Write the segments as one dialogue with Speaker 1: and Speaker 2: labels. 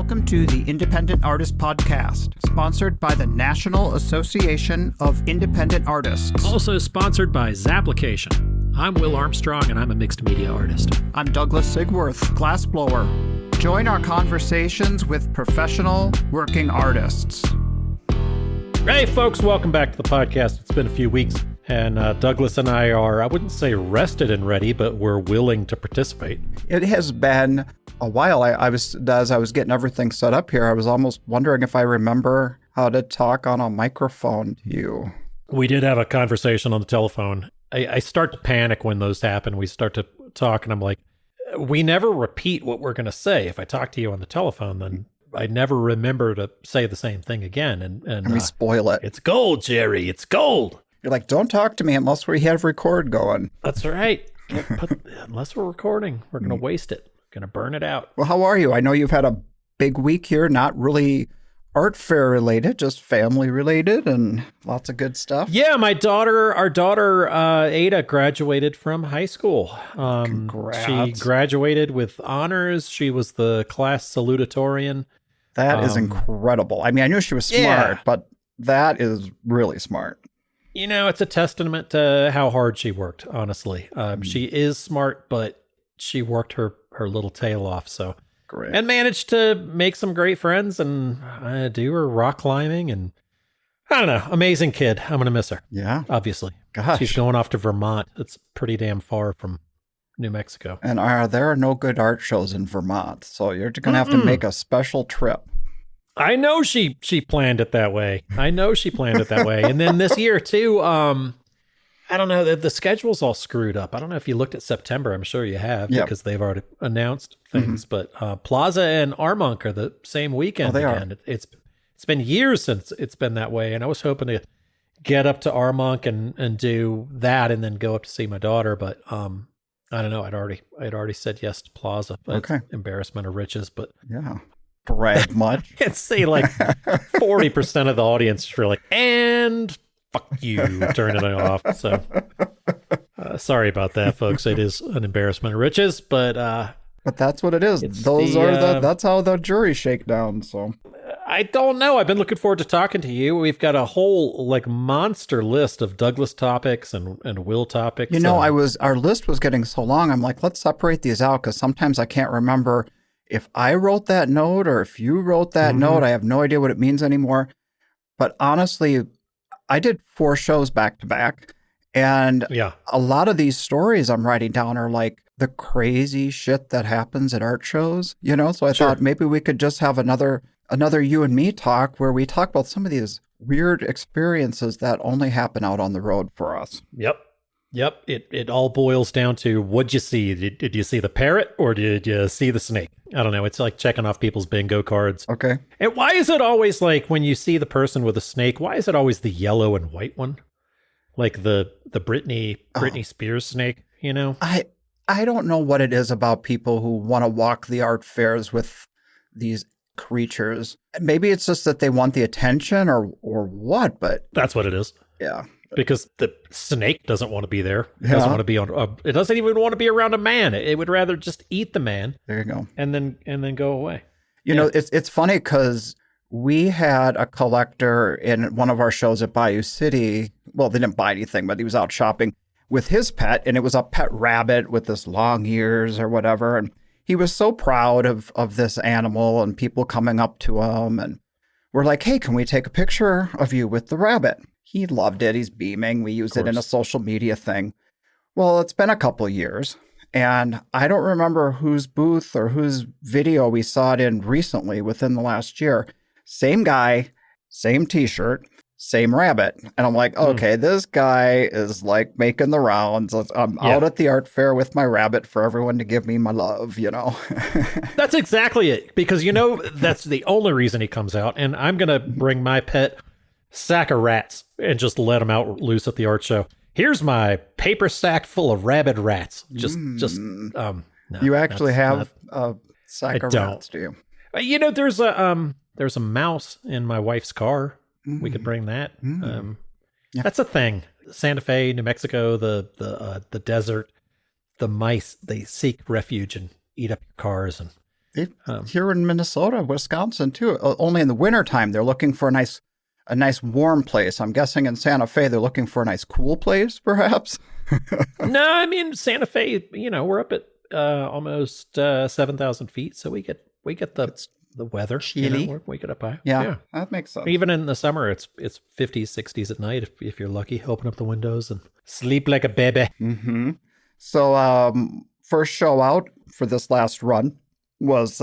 Speaker 1: Welcome to the Independent Artist Podcast, sponsored by the National Association of Independent Artists.
Speaker 2: Also sponsored by Zapplication. I'm Will Armstrong, and I'm a mixed media artist.
Speaker 1: I'm Douglas Sigworth, glassblower. Join our conversations with professional working artists.
Speaker 2: Hey, folks, welcome back to the podcast. It's been a few weeks, and Douglas and I are, I wouldn't say rested and ready, but we're willing to participate.
Speaker 1: It has been a while. As I was getting everything set up here, I was almost wondering if I remember how to talk on a microphone to you.
Speaker 2: We did have a conversation on the telephone. I start to panic when those happen. We start to talk, and I'm like, we never repeat what we're going to say. If I talk to you on the telephone, then I never remember to say the same thing again. And
Speaker 1: we spoil it.
Speaker 2: It's gold, Jerry. It's gold.
Speaker 1: You're like, don't talk to me unless we have record going.
Speaker 2: That's right. Unless we're recording, we're going to waste it. We're going to burn it out.
Speaker 1: Well, how are you? I know you've had a big week here, not really art fair related, just family related and lots of good stuff.
Speaker 2: Yeah, our daughter Ada graduated from high school.
Speaker 1: Congrats.
Speaker 2: She graduated with honors. She was the class salutatorian.
Speaker 1: That is incredible. I mean, I knew she was smart, but that is really smart.
Speaker 2: You know, it's a testament to how hard she worked, honestly. She is smart, but she worked her little tail off, so great. And managed to make some great friends and do her rock climbing, and I don't know, amazing kid. I'm going to miss her. Yeah. Obviously. Gosh. She's going off to Vermont. It's pretty damn far from New Mexico.
Speaker 1: And there are no good art shows in Vermont, so you're going to have to make a special trip.
Speaker 2: I know she planned it that way. And then this year too, I don't know, the schedule's all screwed up. I don't know if you looked at September. I'm sure you have, because they've already announced things. But Plaza and Armonk are the same weekend again. It's been years since it's been that way, and I was hoping to get up to Armonk and do that, and then go up to see my daughter. But I don't know. I'd already said yes to Plaza. But it's embarrassment of riches. But
Speaker 1: yeah. Brag much.
Speaker 2: I'd say like 40% of the audience were like, and fuck you, turning it off. So sorry about that, folks. It is an embarrassment of riches, but
Speaker 1: that's what it is. That's how the jury shake down. So
Speaker 2: I don't know. I've been looking forward to talking to you. We've got a whole monster list of Douglas topics and Will topics.
Speaker 1: You know, our list was getting so long. I'm like, let's separate these out, because sometimes I can't remember if I wrote that note or if you wrote that note. I have no idea what it means anymore. But honestly, I did 4 shows back to back, and a lot of these stories I'm writing down are like the crazy shit that happens at art shows, you know? So I thought maybe we could just have another you and me talk where we talk about some of these weird experiences that only happen out on the road for us.
Speaker 2: Yep. It all boils down to, what'd you see? Did you see the parrot or did you see the snake? I don't know. It's like checking off people's bingo cards.
Speaker 1: Okay.
Speaker 2: And why is it always like when you see the person with a snake, why is it always the yellow and white one? Like the Britney Spears snake, you know?
Speaker 1: I don't know what it is about people who want to walk the art fairs with these creatures. Maybe it's just that they want the attention or what, but
Speaker 2: that's what it is.
Speaker 1: Yeah.
Speaker 2: Because the snake doesn't want to be there. It doesn't want to be it doesn't even want to be around a man. It would rather just eat the man.
Speaker 1: There you go.
Speaker 2: And then go away.
Speaker 1: You know, it's funny because we had a collector in one of our shows at Bayou City. Well, they didn't buy anything, but he was out shopping with his pet, and it was a pet rabbit with this long ears or whatever. And he was so proud of this animal and people coming up to him. And we're like, hey, can we take a picture of you with the rabbit? He loved it. He's beaming. We used it in a social media thing. Well, it's been a couple of years, and I don't remember whose booth or whose video we saw it in recently within the last year. Same guy, same T-shirt, same rabbit. And I'm like, okay, this guy is like making the rounds. I'm out at the art fair with my rabbit for everyone to give me my love, you know?
Speaker 2: That's exactly it. Because, you know, that's the only reason he comes out. And I'm going to bring my pet sack of rats and just let them out loose at the art show. Here's my paper sack full of rabid rats. No,
Speaker 1: you actually have a sack of rats, do you?
Speaker 2: You know, there's a mouse in my wife's car. We could bring that. That's a thing. Santa Fe, New Mexico, the desert, the mice, they seek refuge and eat up your cars. And
Speaker 1: Here in Minnesota, Wisconsin too. Only in the wintertime, they're looking for a nice warm place. I'm guessing in Santa Fe, they're looking for a nice cool place, perhaps.
Speaker 2: No, I mean Santa Fe. We're up at almost 7,000 feet, so we get the weather.
Speaker 1: Chilly.
Speaker 2: We get up high.
Speaker 1: Yeah, that makes sense.
Speaker 2: Even in the summer, it's 50s, 60s at night if you're lucky. Open up the windows and sleep like a baby.
Speaker 1: Mm-hmm. So first show out for this last run was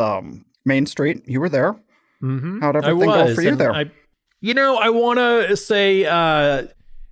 Speaker 1: Main Street. You were there.
Speaker 2: Mm-hmm.
Speaker 1: How'd everything go for you there?
Speaker 2: I want to say,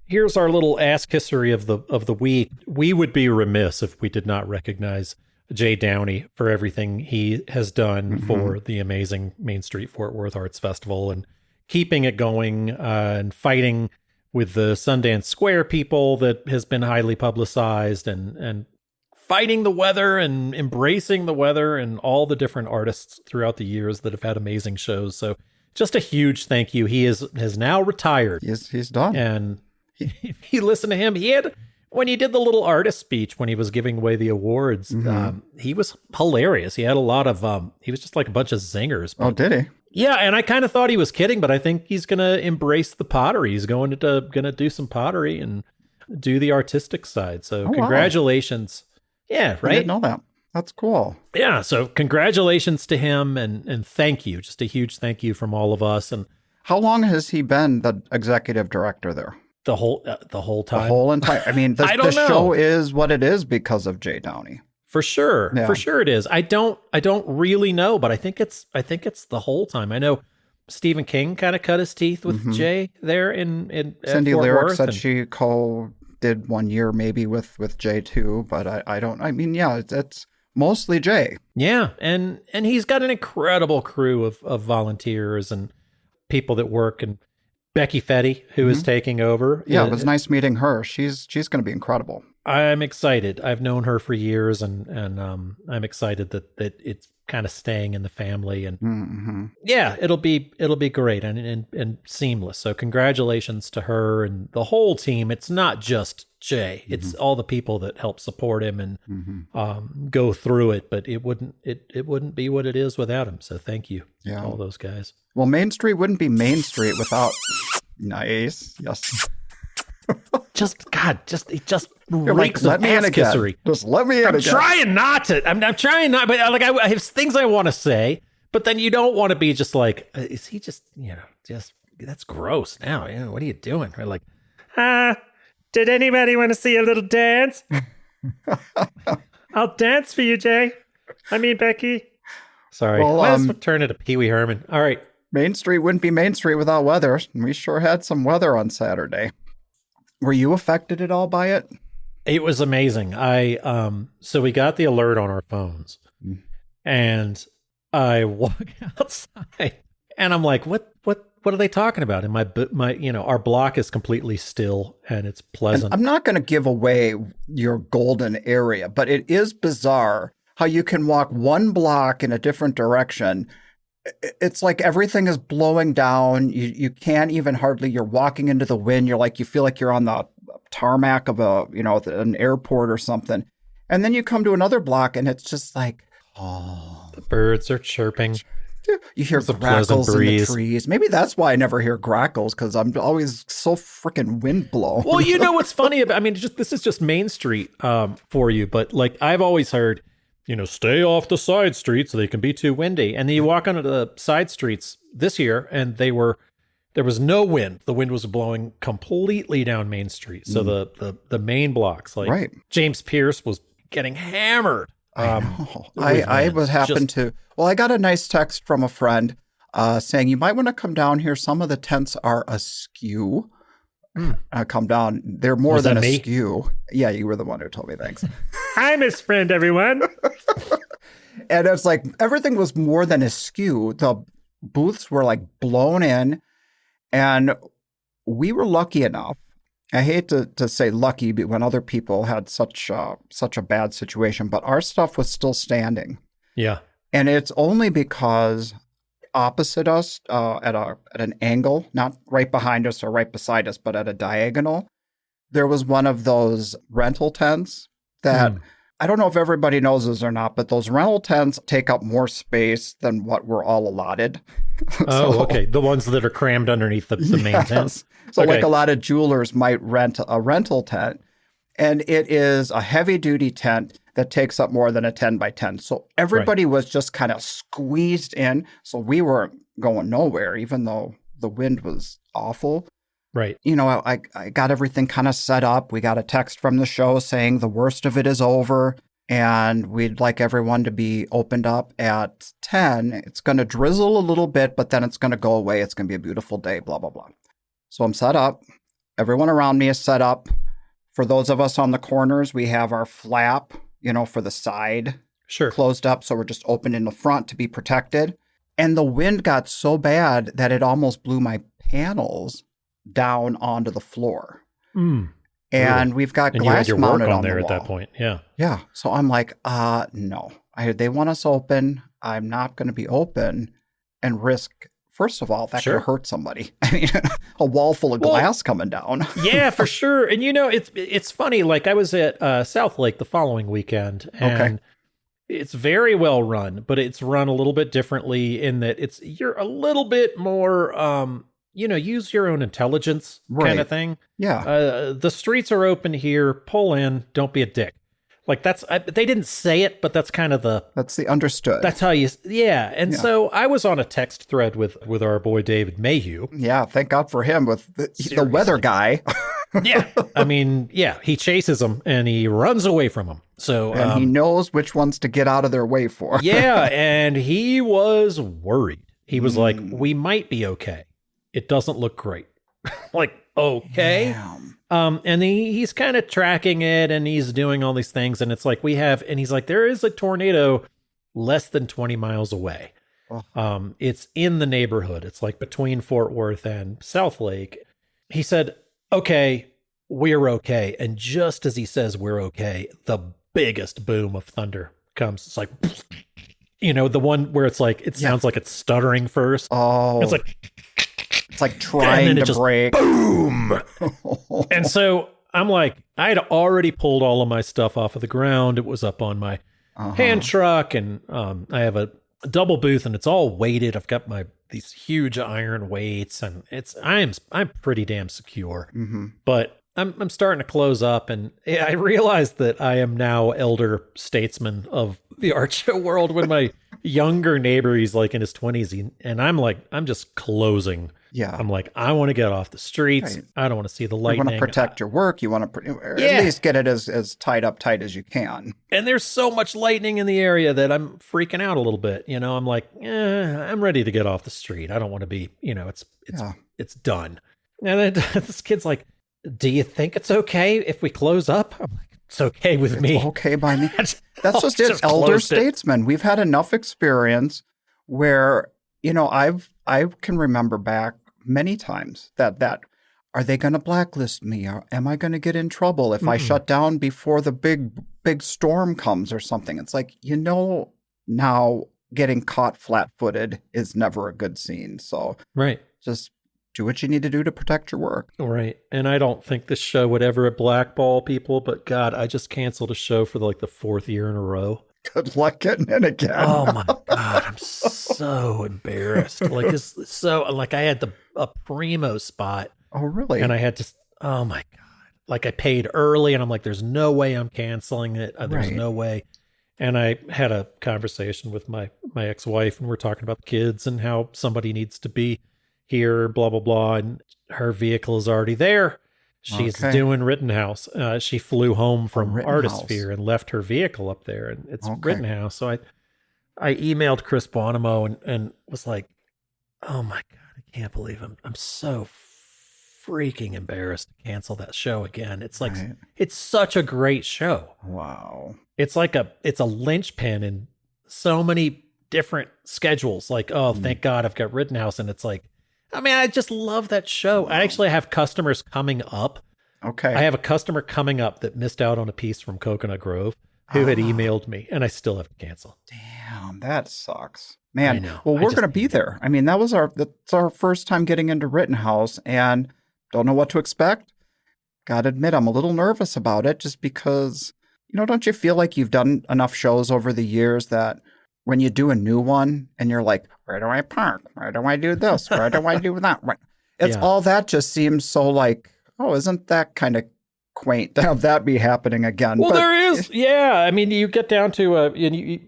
Speaker 2: here's our little ass kissery of the week. We would be remiss if we did not recognize Jay Downey for everything he has done for the amazing Main Street Fort Worth Arts Festival and keeping it going and fighting with the Sundance Square people that has been highly publicized and fighting the weather and embracing the weather and all the different artists throughout the years that have had amazing shows. So just a huge thank you. He has now retired.
Speaker 1: He's done.
Speaker 2: And if you listen to him, when he did the little artist speech, when he was giving away the awards, he was hilarious. He had a lot of, he was just like a bunch of zingers.
Speaker 1: Oh, did he?
Speaker 2: Yeah. And I kind of thought he was kidding, but I think he's going to embrace the pottery. He's going to do some pottery and do the artistic side. So congratulations. Wow. Yeah, right?
Speaker 1: I didn't know that. That's cool.
Speaker 2: Yeah, so congratulations to him and thank you. Just a huge thank you from all of us. And
Speaker 1: how long has he been the executive director there?
Speaker 2: The whole time.
Speaker 1: The whole entire. I mean, the show is what it is because of Jay Downey.
Speaker 2: For sure. Yeah. For sure it is. I don't really know, but I think it's the whole time. I know Stephen King kind of cut his teeth with Jay there in
Speaker 1: Cindy
Speaker 2: Fort
Speaker 1: Lyric
Speaker 2: Worth,
Speaker 1: said she did 1 year maybe with Jay too, but it's mostly Jay.
Speaker 2: Yeah, and he's got an incredible crew of volunteers and people that work, and Becky Fetty, who is taking over.
Speaker 1: Yeah, it was nice meeting her. She's going to be incredible.
Speaker 2: I'm excited. I've known her for years, and I'm excited that it's kind of staying in the family, and yeah, it'll be great and seamless. So congratulations to her and the whole team. It's not just Jay; it's all the people that help support him and go through it. But it wouldn't be what it is without him. So thank you to all those guys.
Speaker 1: Well, Main Street wouldn't be Main Street without nice. Yes.
Speaker 2: Just
Speaker 1: You're like, let me in again. Just let me in again.
Speaker 2: I'm trying not to. I'm trying not, but like I have things I want to say, but then you don't want to be just like, is he just that's gross now? What are you doing? Or like, did anybody want to see a little dance? I'll dance for you, Jay. I mean, Becky. Sorry.
Speaker 1: Well,
Speaker 2: let's turn it to Pee Wee Herman. All right.
Speaker 1: Main Street wouldn't be Main Street without weather. We sure had some weather on Saturday. Were you affected at all by it?
Speaker 2: It was amazing. So we got the alert on our phones, and I walk outside, and I'm like, what are they talking about? And my our block is completely still, and it's pleasant.
Speaker 1: And I'm not going to give away your golden area, but it is bizarre how you can walk one block in a different direction. It's like everything is blowing down. You can't even hardly, you're walking into the wind. You feel like you're on the tarmac of an airport or something. And then you come to another block and it's just like,
Speaker 2: the birds are chirping.
Speaker 1: You hear grackles in the trees. Maybe that's why I never hear grackles, because I'm always so freaking wind blown.
Speaker 2: Well, you know what's funny about, this is just Main Street for you, but like I've always heard, stay off the side streets so they can be too windy. And then you walk onto the side streets this year and there was no wind. The wind was blowing completely down Main Street. So the main blocks, like right. James Pierce was getting hammered.
Speaker 1: I know. I got a nice text from a friend saying, you might want to come down here. Some of the tents are askew. Come down. They're more than askew. Yeah, you were the one who told me. Thanks.
Speaker 2: I'm his friend, everyone.
Speaker 1: And it's like everything was more than askew. The booths were like blown in, and we were lucky enough. I hate to say lucky when other people had such a bad situation, but our stuff was still standing.
Speaker 2: Yeah,
Speaker 1: and it's only because opposite us at an angle, not right behind us or right beside us, but at a diagonal, there was one of those rental tents that I don't know if everybody knows this or not, but those rental tents take up more space than what we're all allotted.
Speaker 2: Oh, okay. The ones that are crammed underneath the main tent.
Speaker 1: So
Speaker 2: okay.
Speaker 1: like a lot of jewelers might rent a rental tent, and it is a heavy duty tent that takes up more than a 10 by 10. So everybody was just kind of squeezed in. So we weren't going nowhere, even though the wind was awful.
Speaker 2: Right.
Speaker 1: You know, I got everything kind of set up. We got a text from the show saying the worst of it is over and we'd like everyone to be opened up at 10. It's going to drizzle a little bit, but then it's going to go away. It's going to be a beautiful day, blah, blah, blah. So I'm set up. Everyone around me is set up. For those of us on the corners, we have our flap, you know, for the side closed up. So we're just open in the front to be protected. And the wind got so bad that it almost blew my panels down onto the floor. And we've got glass
Speaker 2: you had your
Speaker 1: mounted
Speaker 2: work
Speaker 1: on
Speaker 2: there
Speaker 1: the
Speaker 2: at
Speaker 1: wall.
Speaker 2: that point. Yeah.
Speaker 1: Yeah. So I'm like, no. They want us open. I'm not going to be open and risk, first of all, that could hurt somebody. I mean, a wall full of glass coming down.
Speaker 2: Yeah, for sure. And you know, it's funny. Like I was at Southlake the following weekend, and it's very well run, but it's run a little bit differently in that you're a little bit more use your own intelligence kind of thing.
Speaker 1: Yeah.
Speaker 2: The streets are open here. Pull in. Don't be a dick. Like they didn't say it, but that's kind of
Speaker 1: that's the understood.
Speaker 2: That's how And so I was on a text thread with our boy David Mayhew.
Speaker 1: Yeah. Thank God for him with the weather guy.
Speaker 2: Yeah. I mean, yeah, he chases them and he runs away from them. So,
Speaker 1: and he knows which ones to get out of their way for.
Speaker 2: Yeah. And he was worried. He was like, we might be okay. It doesn't look great. Like, okay.
Speaker 1: Damn.
Speaker 2: And he's kind of tracking it and he's doing all these things. And it's like and he's like, there is a tornado less than 20 miles away. It's in the neighborhood. It's like between Fort Worth and Southlake. He said, okay, we're okay. And just as he says we're okay, the biggest boom of thunder comes. It's like, the one where it's like, it sounds like it's stuttering first.
Speaker 1: Oh. It's like trying to break.
Speaker 2: Boom. And so I'm like, I had already pulled all of my stuff off of the ground. It was up on my hand truck, and I have a double booth, and it's all weighted. I've got these huge iron weights, and I'm pretty damn secure. But I'm starting to close up, and I realized that I am now elder statesman of the art show world. When my younger neighbor, he's like in his 20s, and I'm just closing.
Speaker 1: Yeah.
Speaker 2: I'm like, I want to get off the streets. Right. I don't want to see the lightning.
Speaker 1: You want to protect your work. You want to at least get it as tight as you can.
Speaker 2: And there's so much lightning in the area that I'm freaking out a little bit. I'm like, I'm ready to get off the street. I don't want to be, it's done. And then this kid's like, do you think it's okay if we close up? I'm like, it's okay with me.
Speaker 1: Okay by me. That's just it. Elder statesman. We've had enough experience where, I can remember back many times that are they going to blacklist me, or am I going to get in trouble if I shut down before the big storm comes or something? It's like, now getting caught flat-footed is never a good scene. So just do what you need to do to protect your work.
Speaker 2: Right. And I don't think this show would ever blackball people, but God, I just canceled a show for the fourth year in a row.
Speaker 1: Good luck getting in again.
Speaker 2: Oh my God, I'm so embarrassed. I had a primo spot.
Speaker 1: Oh, really?
Speaker 2: And I had to, oh my God. I paid early, and I'm like, there's no way I'm canceling it. There's no way. And I had a conversation with my ex-wife, and we're talking about the kids and how somebody needs to be here, blah, blah, blah. And her vehicle is already there. She's doing Rittenhouse. She flew home from Artisphere and left her vehicle up there, and it's Rittenhouse. So I emailed Chris Bonamo and was like, oh my God, I can't believe I'm so freaking embarrassed to cancel that show again. It's like, it's such a great show.
Speaker 1: Wow.
Speaker 2: It's like it's a linchpin in so many different schedules. Like, thank God I've got Rittenhouse. And it's like, I just love that show. I actually have customers coming up.
Speaker 1: Okay.
Speaker 2: I have a customer coming up that missed out on a piece from Coconut Grove who had emailed me, and I still have to cancel.
Speaker 1: Damn, that sucks. Man,
Speaker 2: I know.
Speaker 1: Well, we're going to be there. I mean, that's our first time getting into Rittenhouse, and don't know what to expect. Gotta admit, I'm a little nervous about it just because don't you feel like you've done enough shows over the years that when you do a new one and you're like, where do I park? Where do I do this? Where do I do that? It's all that just seems so like, oh, isn't that kind of quaint to have that be happening again?
Speaker 2: Well, there is. Yeah. I mean, you get down to and you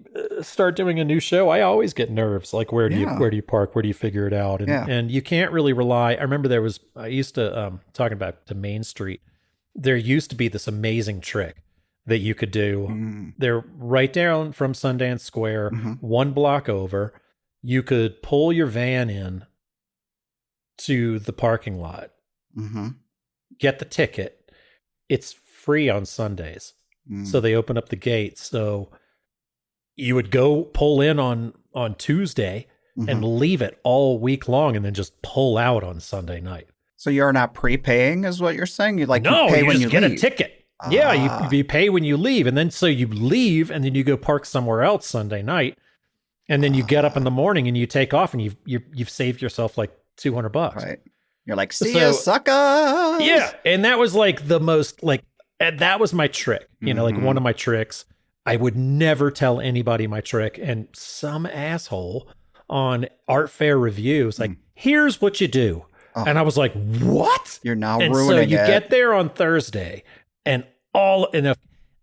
Speaker 2: start doing a new show. I always get nerves. Like, where do you park? Where do you figure it out? And you can't really rely. I remember I used to, talking about to Main Street, there used to be this amazing trick that you could do. They're right down from Sundance Square, one block over. You could pull your van in to the parking lot, get the ticket. It's free on Sundays. So they open up the gates. So you would go pull in on Tuesday and leave it all week long and then just pull out on Sunday night.
Speaker 1: So you're not prepaying is what you're saying? You
Speaker 2: pay
Speaker 1: when you
Speaker 2: get
Speaker 1: leave.
Speaker 2: A ticket. Yeah, you pay when you leave. And then so you leave and then you go park somewhere else Sunday night. And then you get up in the morning and you take off and you've saved yourself like $200.
Speaker 1: Right. You're like, see ya, suckers.
Speaker 2: Yeah. And that was like the most and that was my trick. Like one of my tricks. I would never tell anybody my trick. And some asshole on Art Fair Review was like, here's what you do. Oh. And I was like, what?
Speaker 1: You're now
Speaker 2: and
Speaker 1: ruining it.
Speaker 2: So you get there on Thursday and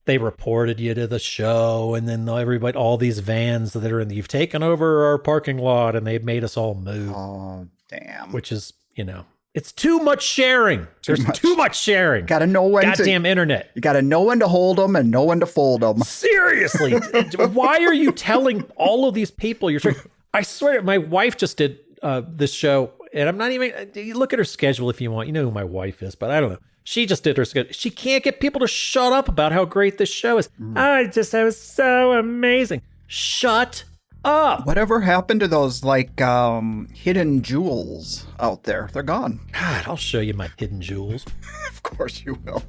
Speaker 2: they reported you to the show, and then everybody, all these vans that are you've taken over our parking lot and they've made us all move.
Speaker 1: Oh, damn.
Speaker 2: Which is, it's too much sharing. There's too much sharing.
Speaker 1: Got to know when
Speaker 2: Goddamn internet.
Speaker 1: You got to know when to hold them and know when to fold them.
Speaker 2: Seriously. Why are you telling all of these people you're trying? I swear, my wife just did this show, and I'm not even, you look at her schedule if you want. You know who my wife is, but I don't know. She just did her schedule. She can't get people to shut up about how great this show is. That was so amazing. Shut up.
Speaker 1: Whatever happened to those hidden jewels out there? They're gone.
Speaker 2: God, I'll show you my hidden jewels.
Speaker 1: Of course you will.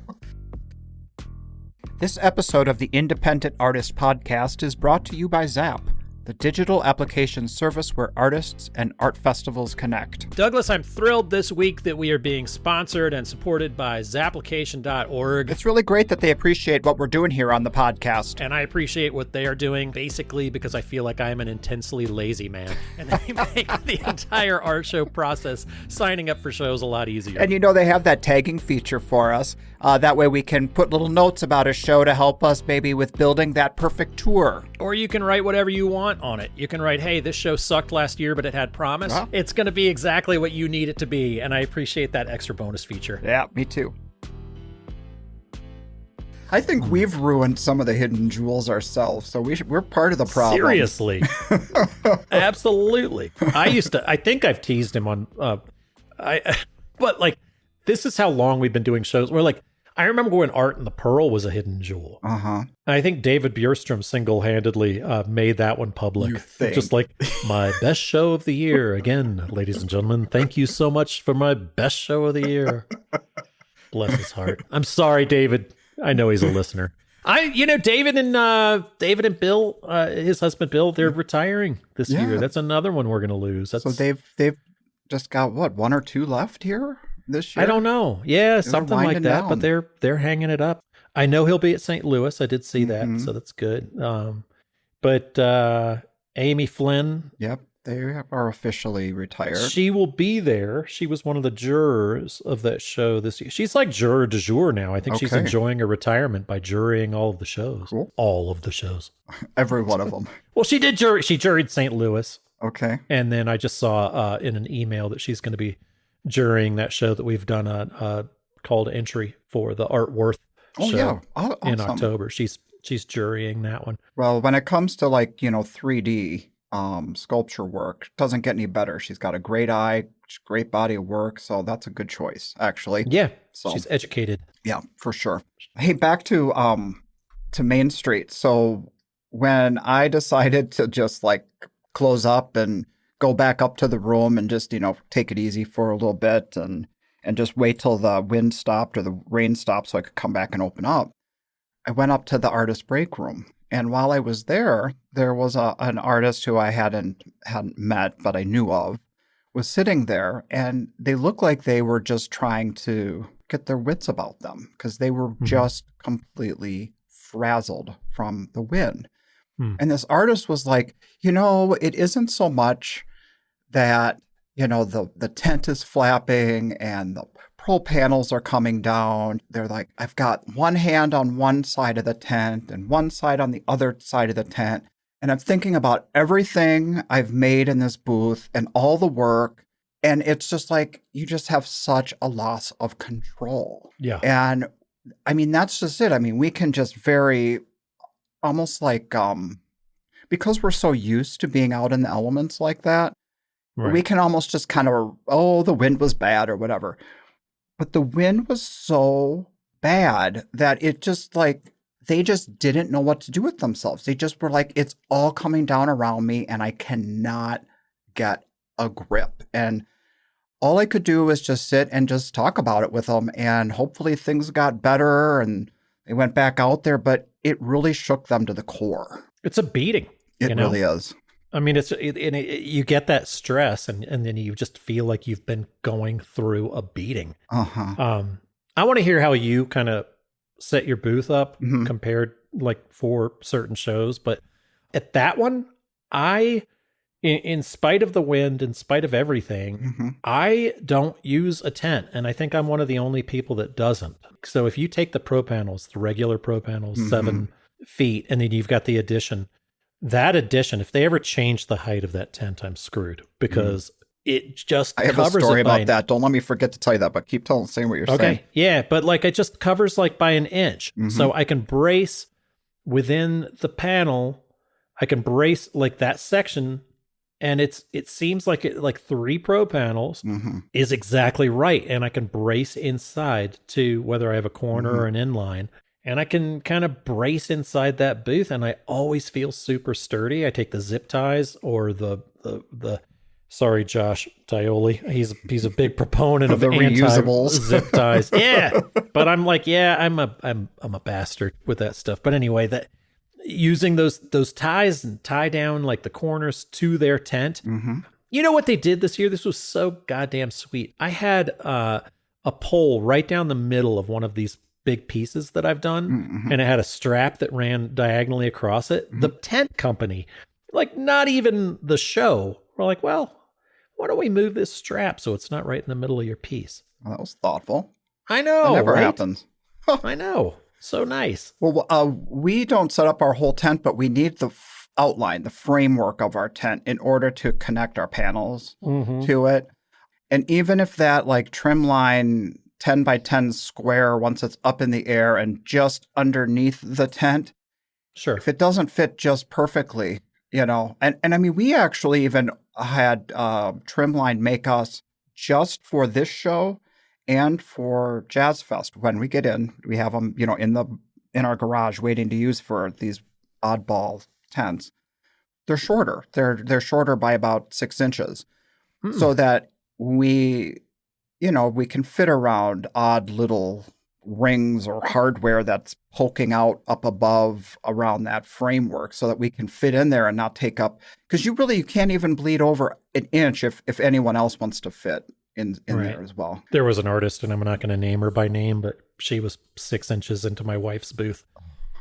Speaker 1: This episode of the Independent Artist Podcast is brought to you by Zap, the digital application service where artists and art festivals connect.
Speaker 2: Douglas, I'm thrilled this week that we are being sponsored and supported by Zapplication.org.
Speaker 1: It's really great that they appreciate what we're doing here on the podcast.
Speaker 2: And I appreciate what they are doing, basically because I feel like I am an intensely lazy man. And they make the entire art show process, signing up for shows, a lot easier.
Speaker 1: And they have that tagging feature for us. That way we can put little notes about a show to help us maybe with building that perfect tour.
Speaker 2: Or you can write whatever you want on it. You can write, hey, this show sucked last year, but it had promise. Uh-huh. It's going to be exactly what you need it to be. And I appreciate that extra bonus feature.
Speaker 1: Yeah, me too. I think we've ruined some of the hidden jewels ourselves, so we're part of the problem.
Speaker 2: Seriously. Absolutely. I think I've teased him on, but this is how long we've been doing shows. We're I remember when Art and the Pearl was a hidden jewel.
Speaker 1: Uh-huh.
Speaker 2: I think David Bjerstrom single-handedly made that one public.
Speaker 1: You think?
Speaker 2: Just my best show of the year. Again, ladies and gentlemen, thank you so much for my best show of the year. Bless his heart. I'm sorry, David. I know he's a listener. David and Bill, his husband Bill, they're retiring this year. That's another one we're going to lose. So
Speaker 1: they've just got one or two left here this year?
Speaker 2: I don't know. Yeah, something like that. Down. But they're hanging it up. I know he'll be at St. Louis. I did see that, so that's good. But Amy Flynn.
Speaker 1: Yep, they are officially retired.
Speaker 2: She will be there. She was one of the jurors of that show this year. She's like juror du jour now. I think she's enjoying her retirement by jurying all of the shows.
Speaker 1: Cool.
Speaker 2: All of the shows.
Speaker 1: Every one of them.
Speaker 2: Well, she did jury. She juried St. Louis.
Speaker 1: Okay.
Speaker 2: And then I just saw in an email that she's going to be jurying that show that we've done a call to entry for, the Art Worth show in October. She's jurying that one.
Speaker 1: Well, when it comes to 3D sculpture work, it doesn't get any better. She's got a great eye, great body of work, so that's a good choice, actually.
Speaker 2: Yeah, so she's educated.
Speaker 1: Yeah, for sure. Hey, back to Main Street. So when I decided to just close up and go back up to the room and just, take it easy for a little bit and just wait till the wind stopped or the rain stopped so I could come back and open up, I went up to the artist break room. And while I was there was an artist who I hadn't met, but I knew of, was sitting there, and they looked like they were just trying to get their wits about them because they were just completely frazzled from the wind.
Speaker 2: Hmm.
Speaker 1: And this artist was like, it isn't so much that, the tent is flapping and the pro panels are coming down. They're like, I've got one hand on one side of the tent and one side on the other side of the tent. And I'm thinking about everything I've made in this booth and all the work. And it's just like, you just have such a loss of control.
Speaker 2: Yeah.
Speaker 1: And I mean, that's just it. I mean, we can just almost like, because we're so used to being out in the elements like that, we can almost just kind of, the wind was bad or whatever. But the wind was so bad that it just like, they just didn't know what to do with themselves. They just were like, it's all coming down around me and I cannot get a grip. And all I could do was just sit and just talk about it with them. And hopefully things got better and they went back out there, but it really shook them to the core.
Speaker 2: It's a beating.
Speaker 1: It really is.
Speaker 2: I mean, you get that stress and then you just feel like you've been going through a beating.
Speaker 1: Uh-huh.
Speaker 2: I want to hear how you kind of set your booth up compared like for certain shows. But at that one, in spite of the wind, in spite of everything, I don't use a tent. And I think I'm one of the only people that doesn't. So if you take the pro panels, the regular pro panels, 7 feet, and then you've got the addition, if they ever change the height of that tent, I'm screwed because it just covers it.
Speaker 1: I have a story about that. Don't let me forget to tell you that, but keep saying what you're saying.
Speaker 2: Okay. Yeah. But like it just covers like by an inch. So I can brace within the panel. I can brace like that section. And it seems like 3 pro panels is exactly right. And I can brace inside to whether I have a corner or an inline. And I can kind of brace inside that booth, and I always feel super sturdy. I take the zip ties or the sorry, Josh Tioli. He's a big proponent of
Speaker 1: the reusables
Speaker 2: zip ties. Yeah, but I'm like, I'm a bastard with that stuff. But anyway, that using those ties and tie down like the corners to their tent. You know what they did this year? This was so goddamn sweet. I had a pole right down the middle of one of these big pieces that I've done, and it had a strap that ran diagonally across it. The tent company, like not even the show, were like, well, why don't we move this strap so it's not right in the middle of your piece?
Speaker 1: Well, that was thoughtful.
Speaker 2: I know.
Speaker 1: That never
Speaker 2: right?
Speaker 1: happens.
Speaker 2: I know. So nice.
Speaker 1: Well, we don't set up our whole tent, but we need the outline, the framework of our tent in order to connect our panels to it. And even if that like trim line 10 by 10 square, once it's up in the air and just underneath the tent,
Speaker 2: sure,
Speaker 1: if it doesn't fit just perfectly, and I mean, we actually even had Trimline make us just for this show and for Jazz Fest. When we get in, we have them, in our garage waiting to use for these oddball tents. They're shorter. They're shorter by about 6 inches, so that we can fit around odd little rings or hardware that's poking out up above around that framework so that we can fit in there and not take up, because you can't even bleed over an inch if anyone else wants to fit in there as well.
Speaker 2: There was an artist, and I'm not going to name her by name, but she was 6 inches into my wife's booth.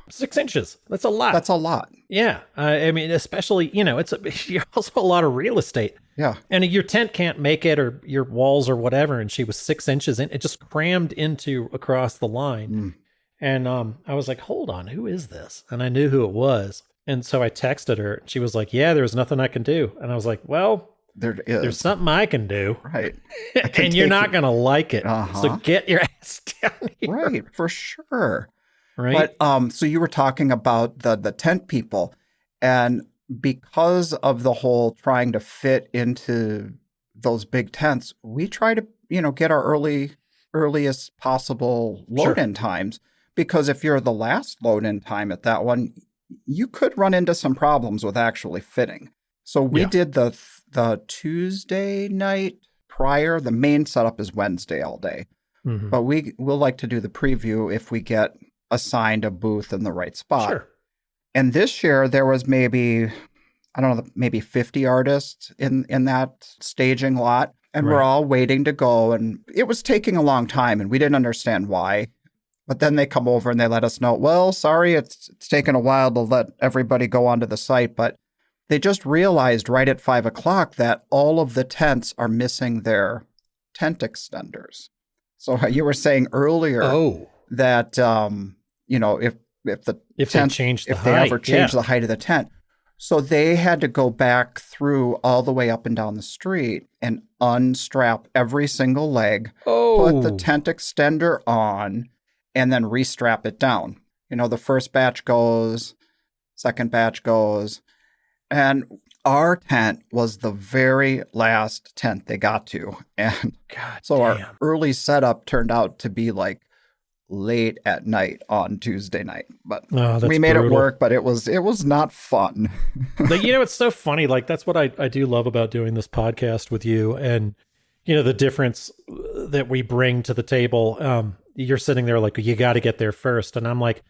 Speaker 2: 6 inches. That's a lot.
Speaker 1: That's a lot.
Speaker 2: Yeah. I mean, especially, you're also a lot of real estate.
Speaker 1: Yeah.
Speaker 2: And your tent can't make it, or your walls or whatever. And she was 6 inches in. It just crammed into across the line. And I was like, hold on, who is this? And I knew who it was. And so I texted her. And she was like, yeah, there's nothing I can do. And I was like, well, there's something I can do.
Speaker 1: Right.
Speaker 2: And you're not going to like it. So get your ass down here.
Speaker 1: Right, for sure.
Speaker 2: Right.
Speaker 1: But so you were talking about the tent people, and because of the whole trying to fit into those big tents, we try to, get our earliest possible load-in times, because if you're the last load-in time at that one, you could run into some problems with actually fitting. So we did the Tuesday night prior. The main setup is Wednesday all day, but we'll like to do the preview if we get assigned a booth in the right spot.
Speaker 2: Sure.
Speaker 1: And this year there was maybe 50 artists in that staging lot, and we're all waiting to go, and it was taking a long time, and we didn't understand why. But then they come over and they let us know, well, sorry, it's taken a while to let everybody go onto the site, but they just realized right at 5 o'clock that all of the tents are missing their tent extenders. So you were saying earlier that, if they ever change the height of the tent. So they had to go back through all the way up and down the street and unstrap every single leg, put the tent extender on, and then restrap it down. The first batch goes, second batch goes, and our tent was the very last tent they got to. And our early setup turned out to be like late at night on Tuesday night, but we made it work, but it was not fun.
Speaker 2: It's so funny. Like, that's what I do love about doing this podcast with you, and the difference that we bring to the table. You're sitting there like, you got to get there first, and I'm like,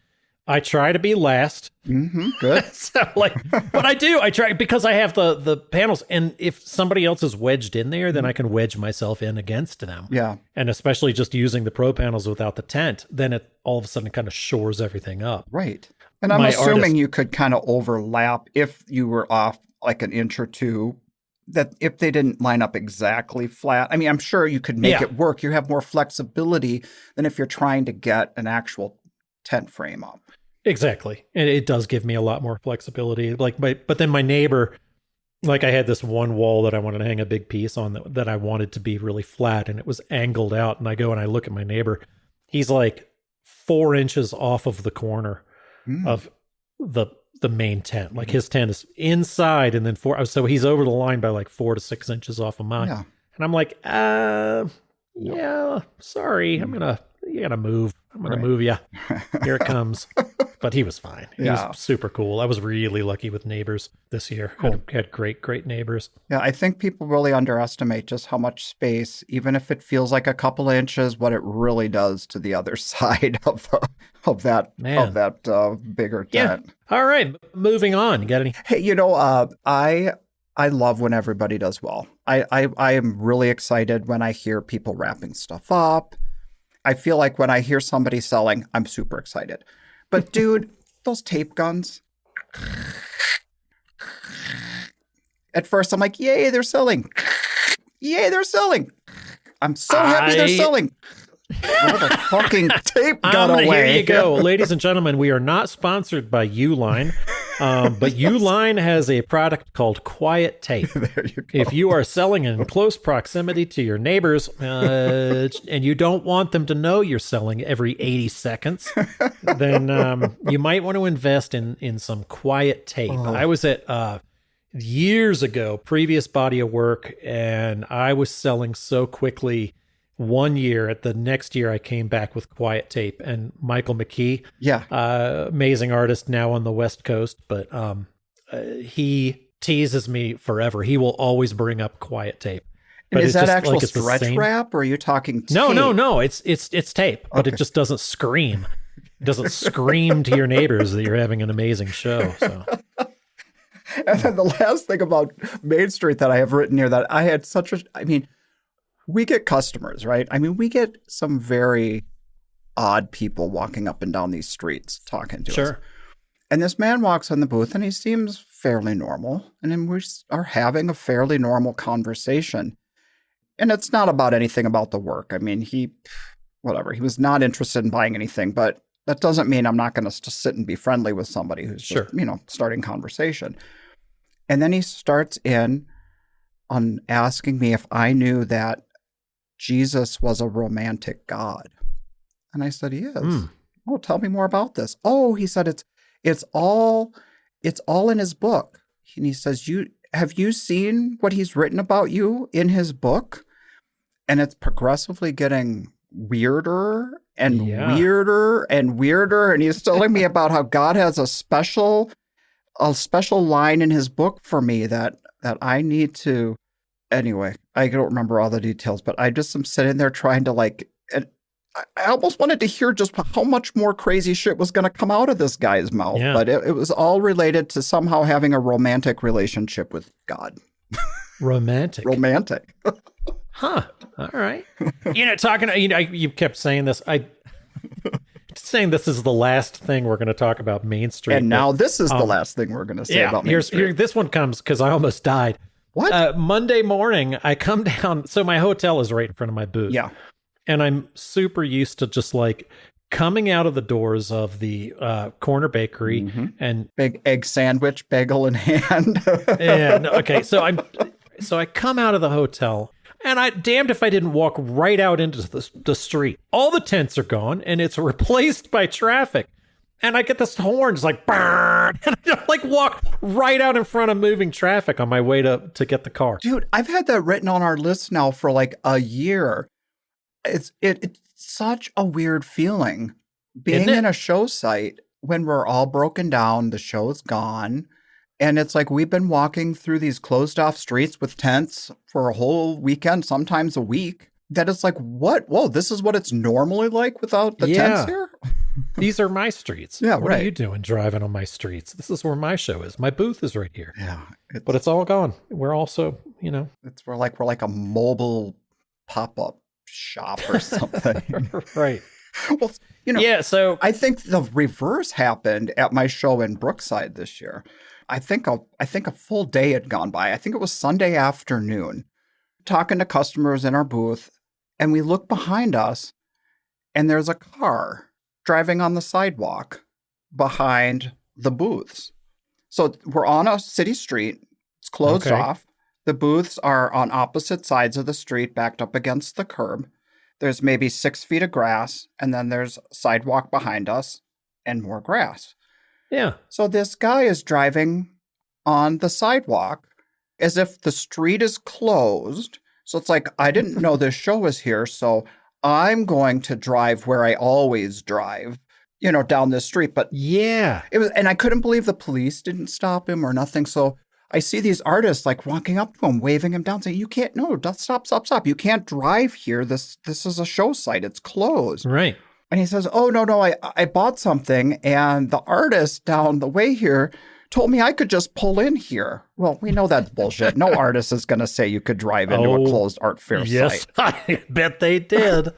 Speaker 2: I try to be last.
Speaker 1: Mm-hmm, good.
Speaker 2: So but I try because I have the panels, and if somebody else is wedged in there, then I can wedge myself in against them.
Speaker 1: Yeah.
Speaker 2: And especially just using the pro panels without the tent, then it all of a sudden kind of shores everything up.
Speaker 1: Right. And I'm assuming you could kind of overlap if you were off like an inch or two, that if they didn't line up exactly flat. I mean, I'm sure you could make it work. You have more flexibility than if you're trying to get an actual tent frame up.
Speaker 2: Exactly. And it does give me a lot more flexibility. But then my neighbor, I had this one wall that I wanted to hang a big piece on that I wanted to be really flat, and it was angled out. And I go and I look at my neighbor. He's like 4 inches off of the corner of the main tent. Like, his tent is inside, and then so he's over the line by like 4 to 6 inches off of mine. Yeah. And I'm like, sorry, you gotta move. I'm going to move you. Here it comes. But he was fine. He was super cool. I was really lucky with neighbors this year. Cool. Had great neighbors.
Speaker 1: Yeah, I think people really underestimate just how much space, even if it feels like a couple of inches, what it really does to the other side of that bigger tent.
Speaker 2: Yeah. All right, moving on. You got any?
Speaker 1: Hey, I love when everybody does well. I am really excited when I hear people wrapping stuff up. I feel like when I hear somebody selling, I'm super excited. But dude, those tape guns. At first I'm like, yay, they're selling. Yay, they're selling. I'm so happy they're selling. Oh, the fucking tape got away.
Speaker 2: Here you go. Ladies and gentlemen, we are not sponsored by Uline, but Uline has a product called Quiet Tape.
Speaker 1: There you go.
Speaker 2: If you are selling in close proximity to your neighbors and you don't want them to know you're selling every 80 seconds, then you might want to invest in some Quiet Tape. I was at years ago, previous body of work, and I was selling so quickly. One year, at the next year, I came back with Quiet Tape, and Michael McKee, amazing artist now on the West Coast, but he teases me forever. He will always bring up Quiet Tape.
Speaker 1: But is that actual stretch wrap, or are you talking tape?
Speaker 2: No. It's tape, but it just doesn't scream. It doesn't scream to your neighbors that you're having an amazing show. So.
Speaker 1: And then the last thing about Main Street that I have written here that I had we get customers, right? I mean, we get some very odd people walking up and down these streets talking to us. And this man walks in the booth and he seems fairly normal. And then we are having a fairly normal conversation. And it's not about anything about the work. I mean, he was not interested in buying anything, but that doesn't mean I'm not going to just sit and be friendly with somebody who's just, starting conversation. And then he starts in on asking me if I knew that Jesus was a romantic God. And I said, he is. Oh, tell me more about this. Oh, he said, it's all in his book. And he says, have you seen what he's written about you in his book? And it's progressively getting weirder and weirder and weirder. And he's telling me about how God has a special line in his book for me that I need to. Anyway, I don't remember all the details, but I just am sitting there trying to and I almost wanted to hear just how much more crazy shit was going to come out of this guy's mouth. Yeah. But it was all related to somehow having a romantic relationship with God.
Speaker 2: Romantic.
Speaker 1: Huh.
Speaker 2: All right. You kept saying this. saying this is the last thing we're going to talk about Main Street.
Speaker 1: And now this is the last thing we're going to say about Main Street.
Speaker 2: This one comes because I almost died.
Speaker 1: What?
Speaker 2: Monday morning, I come down. So my hotel is right in front of my booth.
Speaker 1: Yeah.
Speaker 2: And I'm super used to just like coming out of the doors of the corner bakery and
Speaker 1: big egg sandwich, bagel in hand.
Speaker 2: Okay. So I come out of the hotel. And I damned if I didn't walk right out into the street. All the tents are gone, and it's replaced by traffic. And I get this horn, it's like, burn, and I like walk right out in front of moving traffic on my way to get the car.
Speaker 1: Dude, I've had that written on our list now for like a year. It's such a weird feeling being in a show site when we're all broken down, the show's gone. And it's like we've been walking through these closed off streets with tents for a whole weekend, sometimes a week. That it's like, what? Whoa, this is what it's normally like without the tents here?
Speaker 2: These are my streets.
Speaker 1: Yeah,
Speaker 2: what are you doing driving on my streets? This is where my show is. My booth is right here.
Speaker 1: Yeah.
Speaker 2: But it's all gone. We're also,
Speaker 1: we're like a mobile pop-up shop or something.
Speaker 2: Right.
Speaker 1: Well, so I think the reverse happened at my show in Brookside this year. I think a full day had gone by. I think it was Sunday afternoon, talking to customers in our booth, and we look behind us, and there's a car driving on the sidewalk behind the booths. So we're on a city street. It's closed off. The booths are on opposite sides of the street, backed up against the curb. There's maybe 6 feet of grass, and then there's a sidewalk behind us and more grass.
Speaker 2: Yeah.
Speaker 1: So this guy is driving on the sidewalk as if the street is closed. So it's like, I didn't know this show was here, so I'm going to drive where I always drive, down this street. But
Speaker 2: yeah,
Speaker 1: and I couldn't believe the police didn't stop him or nothing. So I see these artists like walking up to him, waving him down, saying, stop. You can't drive here. This is a show site. It's closed.
Speaker 2: Right.
Speaker 1: And he says, oh, no, I bought something. And the artist down the way here told me I could just pull in here. Well, we know that's bullshit. No artist is going to say you could drive into a closed art fair site.
Speaker 2: Yes, I bet they did.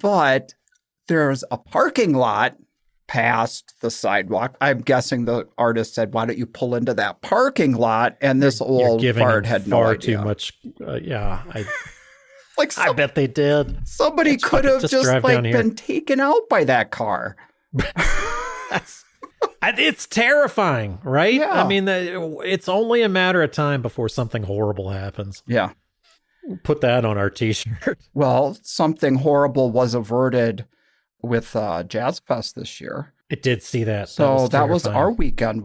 Speaker 1: But there's a parking lot past the sidewalk. I'm guessing the artist said, why don't you pull into that parking lot? And this old fart had no idea.
Speaker 2: Too much.
Speaker 1: I
Speaker 2: bet they did.
Speaker 1: Somebody could have just been taken out by that car.
Speaker 2: It's terrifying, right?
Speaker 1: Yeah.
Speaker 2: I mean, it's only a matter of time before something horrible happens.
Speaker 1: Yeah.
Speaker 2: Put that on our t-shirt.
Speaker 1: Well, something horrible was averted with Jazz Fest this year.
Speaker 2: I did see that.
Speaker 1: So that was our weekend.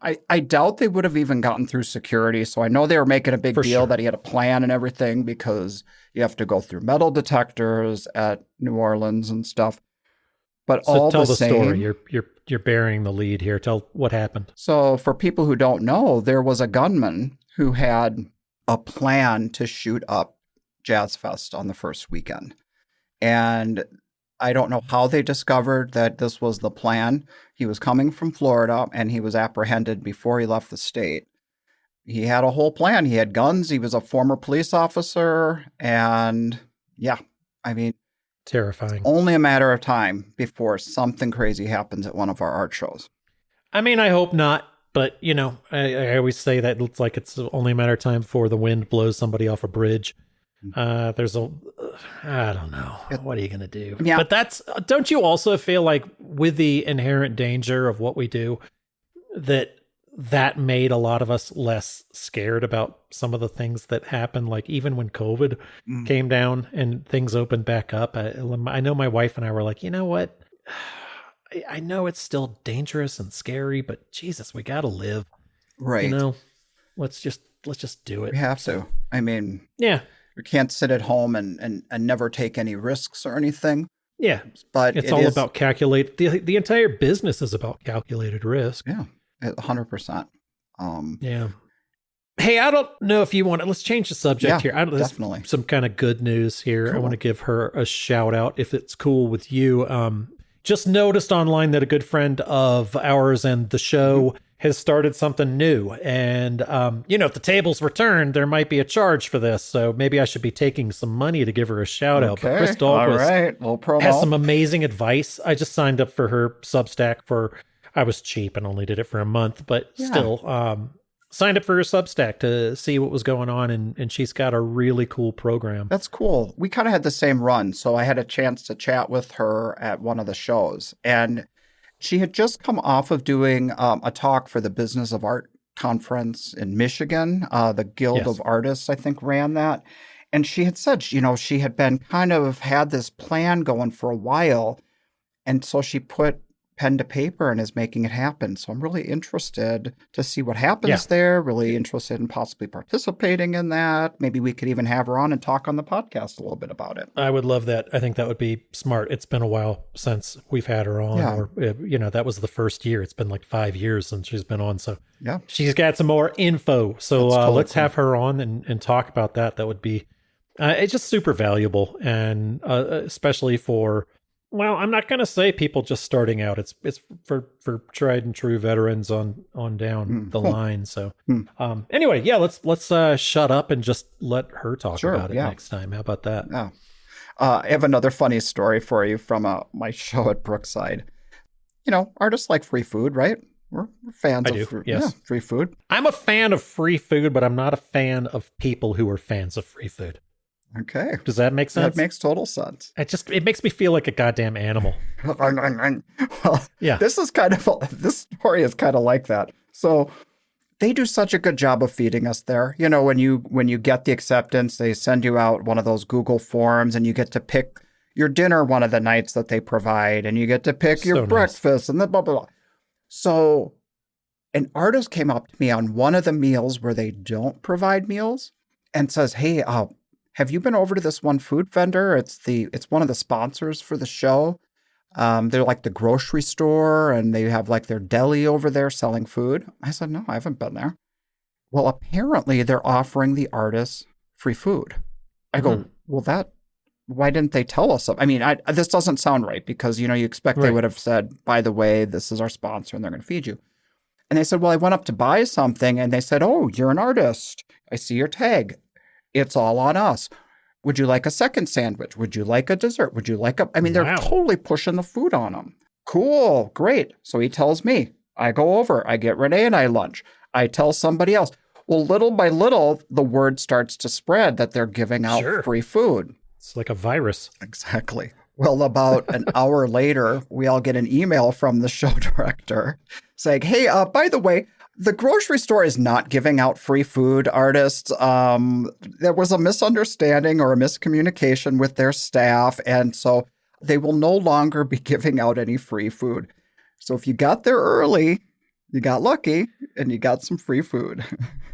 Speaker 1: I doubt they would have even gotten through security. So I know they were making a big deal that he had a plan and everything because you have to go through metal detectors at New Orleans and stuff. But
Speaker 2: so
Speaker 1: all
Speaker 2: tell
Speaker 1: the same,
Speaker 2: story. You're bearing the lead here. Tell what happened.
Speaker 1: So for people who don't know, there was a gunman who had a plan to shoot up Jazz Fest on the first weekend. And I don't know how they discovered that this was the plan. He was coming from Florida and he was apprehended before he left the state. He had a whole plan. He had guns. He was a former police officer. And
Speaker 2: terrifying.
Speaker 1: Only a matter of time before something crazy happens at one of our art shows.
Speaker 2: I mean, I hope not. But, I always say that it's like it's only a matter of time before the wind blows somebody off a bridge. I don't know. What are you going to do?
Speaker 1: Yeah.
Speaker 2: But don't you also feel like with the inherent danger of what we do, that made a lot of us less scared about some of the things that happened? Like even when COVID came down and things opened back up, I know my wife and I were like, you know what? I know it's still dangerous and scary, but Jesus, we got to live.
Speaker 1: Right.
Speaker 2: Let's just do it.
Speaker 1: We have to. I mean,
Speaker 2: yeah.
Speaker 1: We can't sit at home and never take any risks or anything.
Speaker 2: Yeah.
Speaker 1: But
Speaker 2: it's all about calculate. The entire business is about calculated risk.
Speaker 1: Yeah. 100%.
Speaker 2: Yeah. Hey, I don't know if you want to, let's change the subject here.
Speaker 1: Definitely.
Speaker 2: Some kind of good news here. Cool. I want to give her a shout out if it's cool with you. Just noticed online that a good friend of ours and the show has started something new. And, if the tables were turned, there might be a charge for this. So maybe I should be taking some money to give her a shout out. But Chris Dahlquist has some amazing advice. I just signed up for her Substack I was cheap and only did it for a month, but still, signed up for her Substack to see what was going on. And she's got a really cool program.
Speaker 1: That's cool. We kind of had the same run. So I had a chance to chat with her at one of the shows. And she had just come off of doing a talk for the Business of Art conference in Michigan. The Guild of Artists, I think, ran that. And she had said, she had been had this plan going for a while. And so she put pen to paper and is making it happen. So I'm really interested to see what happens there, really interested in possibly participating in that. Maybe we could even have her on and talk on the podcast a little bit about it.
Speaker 2: I would love that. I think that would be smart. It's been a while since we've had her on, or, that was the first year. It's been like 5 years since she's been on. So she's got some more info. So let's have her on and talk about that. That would be, it's just super valuable. And especially for, well, I'm not going to say people just starting out. It's for tried and true veterans on down the line. So anyway, let's shut up and just let her talk about it next time. How about that?
Speaker 1: Yeah. I have another funny story for you from my show at Brookside. Artists like free food, right? We're fans of free food.
Speaker 2: I'm a fan of free food, but I'm not a fan of people who are fans of free food.
Speaker 1: Okay.
Speaker 2: Does that make sense?
Speaker 1: That makes total sense.
Speaker 2: It makes me feel like a goddamn animal.
Speaker 1: Well, this story is kind of like that. So they do such a good job of feeding us there. When you get the acceptance, they send you out one of those Google forms and you get to pick your dinner one of the nights that they provide, and you get to pick your breakfast and the blah, blah, blah. So an artist came up to me on one of the meals where they don't provide meals and says, "Hey, have you been over to this one food vendor? It's one of the sponsors for the show. They're like the grocery store, and they have like their deli over there selling food." I said, "No, I haven't been there." Well, apparently they're offering the artists free food. I go, "Well, why didn't they tell us?" I mean, this doesn't sound right because, you expect they would have said, "By the way, this is our sponsor and they're going to feed you." And they said, "Well, I went up to buy something," and they said, "Oh, you're an artist. I see your tag. It's all on us. Would you like a second sandwich? Would you like a dessert? Would you like they're totally pushing the food on them." Cool. Great. So he tells me, I go over, I get Renee and I lunch. I tell somebody else. Well, little by little, the word starts to spread that they're giving out free food.
Speaker 2: It's like a virus.
Speaker 1: Exactly. Well, about an hour later, we all get an email from the show director saying, "Hey, by the way, the grocery store is not giving out free food, artists. There was a misunderstanding or a miscommunication with their staff, and so they will no longer be giving out any free food. So if you got there early, you got lucky, and you got some free food."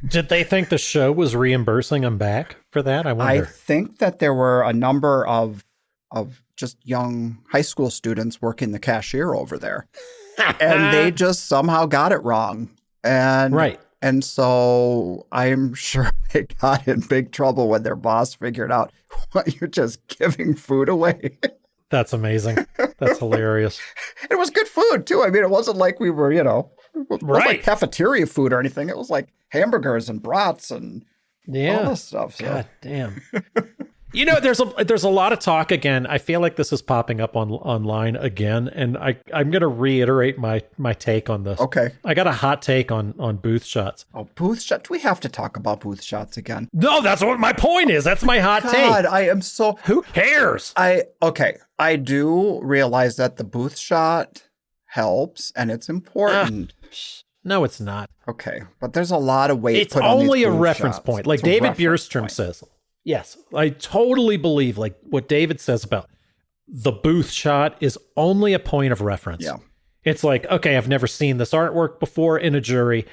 Speaker 2: Did they think the show was reimbursing them back for that? I wonder.
Speaker 1: I think that there were a number of just young high school students working the cashier over there, and they just somehow got it wrong. And so I'm sure they got in big trouble when their boss figured out, "What, you're just giving food away?"
Speaker 2: That's amazing. That's hilarious.
Speaker 1: It was good food too. I mean, it wasn't like we were, it wasn't like cafeteria food or anything. It was like hamburgers and brats and all this stuff. So.
Speaker 2: God damn. There's a lot of talk again. I feel like this is popping up online again, and I'm going to reiterate my take on this.
Speaker 1: Okay.
Speaker 2: I got a hot take on booth shots.
Speaker 1: Oh, booth shots. We have to talk about booth shots again.
Speaker 2: No, that's what my point is. That's my hot take.
Speaker 1: God, I am so...
Speaker 2: Who cares?
Speaker 1: I do realize that the booth shot helps, and it's important.
Speaker 2: No, it's not.
Speaker 1: Okay, but there's a lot of weight
Speaker 2: It's
Speaker 1: put on these
Speaker 2: only a
Speaker 1: booth
Speaker 2: reference
Speaker 1: shots.
Speaker 2: point. Like
Speaker 1: It's
Speaker 2: David Bierstrom says. Yes, I totally believe like what David says about the booth shot is only a point of reference.
Speaker 1: Yeah.
Speaker 2: It's like, okay, I've never seen this artwork before in a jury.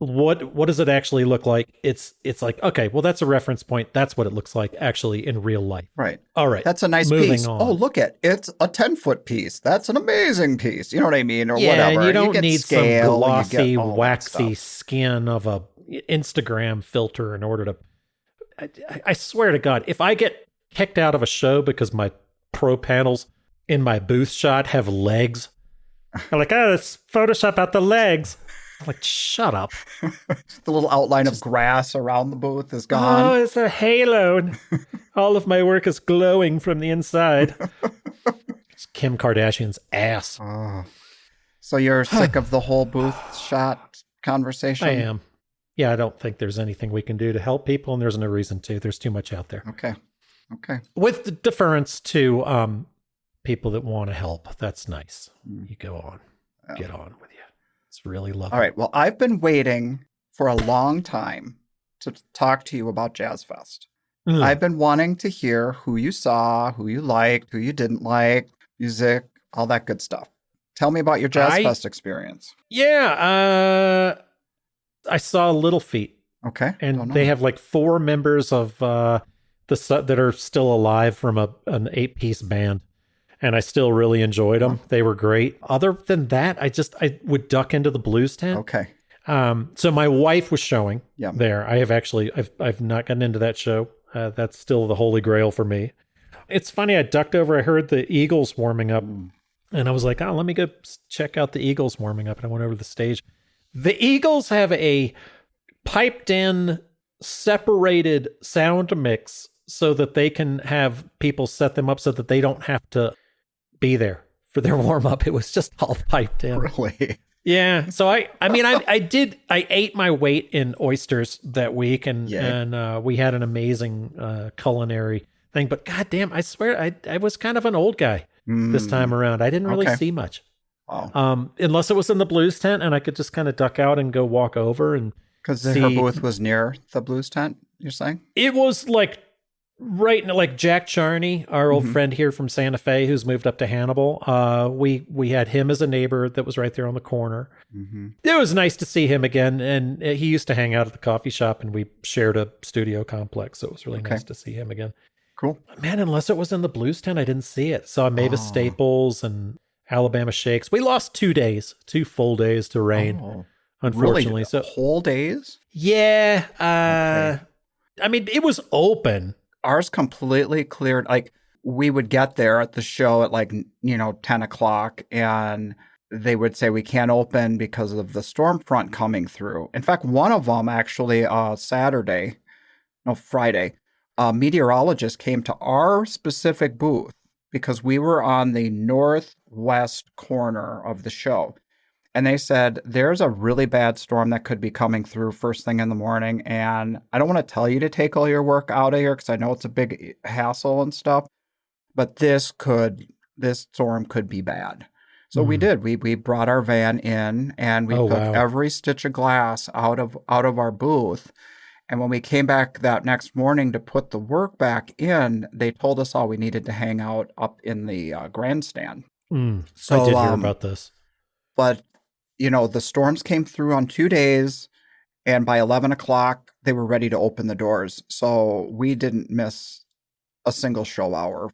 Speaker 2: What does it actually look like? It's like, okay, well, that's a reference point. That's what it looks like actually in real life.
Speaker 1: Right.
Speaker 2: All right.
Speaker 1: That's a nice piece. On. Oh, look it's a 10-foot piece. That's an amazing piece. You know what I mean? Or whatever.
Speaker 2: And you don't need
Speaker 1: scale,
Speaker 2: some glossy, waxy skin of a Instagram filter in order to... I swear to God, if I get kicked out of a show because my pro panels in my booth shot have legs, I'm like, let's Photoshop out the legs. Like, shut up.
Speaker 1: The little outline of grass around the booth is gone.
Speaker 2: Oh, it's a halo. And all of my work is glowing from the inside. It's Kim Kardashian's ass.
Speaker 1: Oh. So you're sick of the whole booth shot conversation?
Speaker 2: I am. Yeah, I don't think there's anything we can do to help people, and there's no reason to. There's too much out there.
Speaker 1: Okay.
Speaker 2: With the deference to people that want to help. That's nice. You go on.
Speaker 1: Yeah.
Speaker 2: Get on with you. It's really lovely.
Speaker 1: All right. Well, I've been waiting for a long time to talk to you about Jazz Fest. I've been wanting to hear who you saw, who you liked, who you didn't like, music, all that good stuff. Tell me about your Jazz Fest experience.
Speaker 2: Yeah. I saw Little Feat.
Speaker 1: Okay.
Speaker 2: And they have like 4 members of that are still alive from an 8-piece band. And I still really enjoyed them. They were great. Other than that, I would duck into the blues tent.
Speaker 1: Okay.
Speaker 2: So my wife was showing
Speaker 1: Yeah.
Speaker 2: there. I've not gotten into that show. That's still the holy grail for me. It's funny. I ducked over. I heard the Eagles warming up, and I was like, "Oh, let me go check out the Eagles warming up." And I went over to the stage. The Eagles have a piped-in, separated sound mix so that they can have people set them up so that they don't have to be there for their warm-up. It was just all piped in.
Speaker 1: Really?
Speaker 2: Yeah. So I ate my weight in oysters that week, and we had an amazing culinary thing. But goddamn, I swear I was kind of an old guy this time around. I didn't really see much.
Speaker 1: Wow.
Speaker 2: Unless it was in the blues tent, and I could just kind of duck out and go walk over and
Speaker 1: because her booth was near the blues tent. You're saying
Speaker 2: it was like right, like Jack Charney, our old friend here from Santa Fe, who's moved up to Hannibal. We had him as a neighbor that was right there on the corner. It was nice to see him again, and he used to hang out at the coffee shop, and we shared a studio complex, so it was really nice to see him again.
Speaker 1: Cool.
Speaker 2: Man, unless it was in the blues tent, I didn't see it. Saw Mavis Staples and Alabama Shakes. We lost 2 days, 2 full days to rain, unfortunately.
Speaker 1: Really?
Speaker 2: So
Speaker 1: whole days?
Speaker 2: Yeah. I mean, it was open.
Speaker 1: Ours completely cleared. Like, we would get there at the show at 10 o'clock, and they would say we can't open because of the storm front coming through. In fact, one of them actually Friday, a meteorologist came to our specific booth because we were on the northwest corner of the show. And they said, there's a really bad storm that could be coming through first thing in the morning. And I don't want to tell you to take all your work out of here because I know it's a big hassle and stuff. But this storm could be bad. So we did. We brought our van in, and we took every stitch of glass out of our booth. And when we came back that next morning to put the work back in, they told us all we needed to hang out up in the grandstand.
Speaker 2: So I did hear about this.
Speaker 1: But, the storms came through on 2 days, and by 11 o'clock, they were ready to open the doors. So we didn't miss a single show hour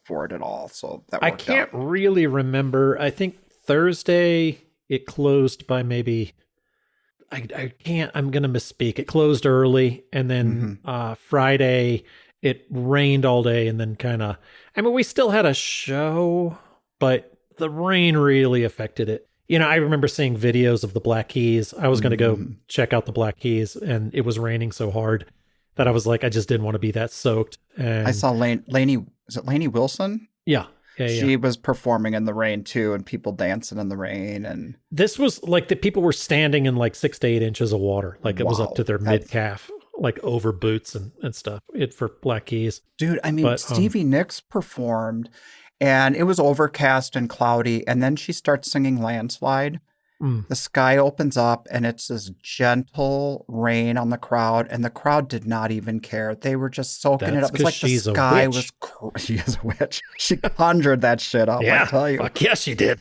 Speaker 1: for it at all. So that worked
Speaker 2: I can't
Speaker 1: out.
Speaker 2: really remember. I think Thursday it closed by maybe... I can't, I'm going to misspeak. It closed early, and then Friday it rained all day, and then we still had a show, but the rain really affected it. I remember seeing videos of the Black Keys. I was going to go check out the Black Keys, and it was raining so hard that I was like, I just didn't want to be that soaked. And
Speaker 1: I saw Lainey, is it Lainey Wilson?
Speaker 2: Yeah.
Speaker 1: She was performing in the rain too, and people dancing in the rain. And
Speaker 2: this was like the people were standing in like 6 to 8 inches of water. Like it was up to their mid calf, like over boots and stuff for Black Keys.
Speaker 1: Dude, Stevie Nicks performed, and it was overcast and cloudy. And then she starts singing Landslide. The sky opens up, and it's this gentle rain on the crowd, and the crowd did not even care. They were just soaking it up. It's like the sky was... She is a witch. She conjured that shit up, I tell you.
Speaker 2: Fuck yeah, she did.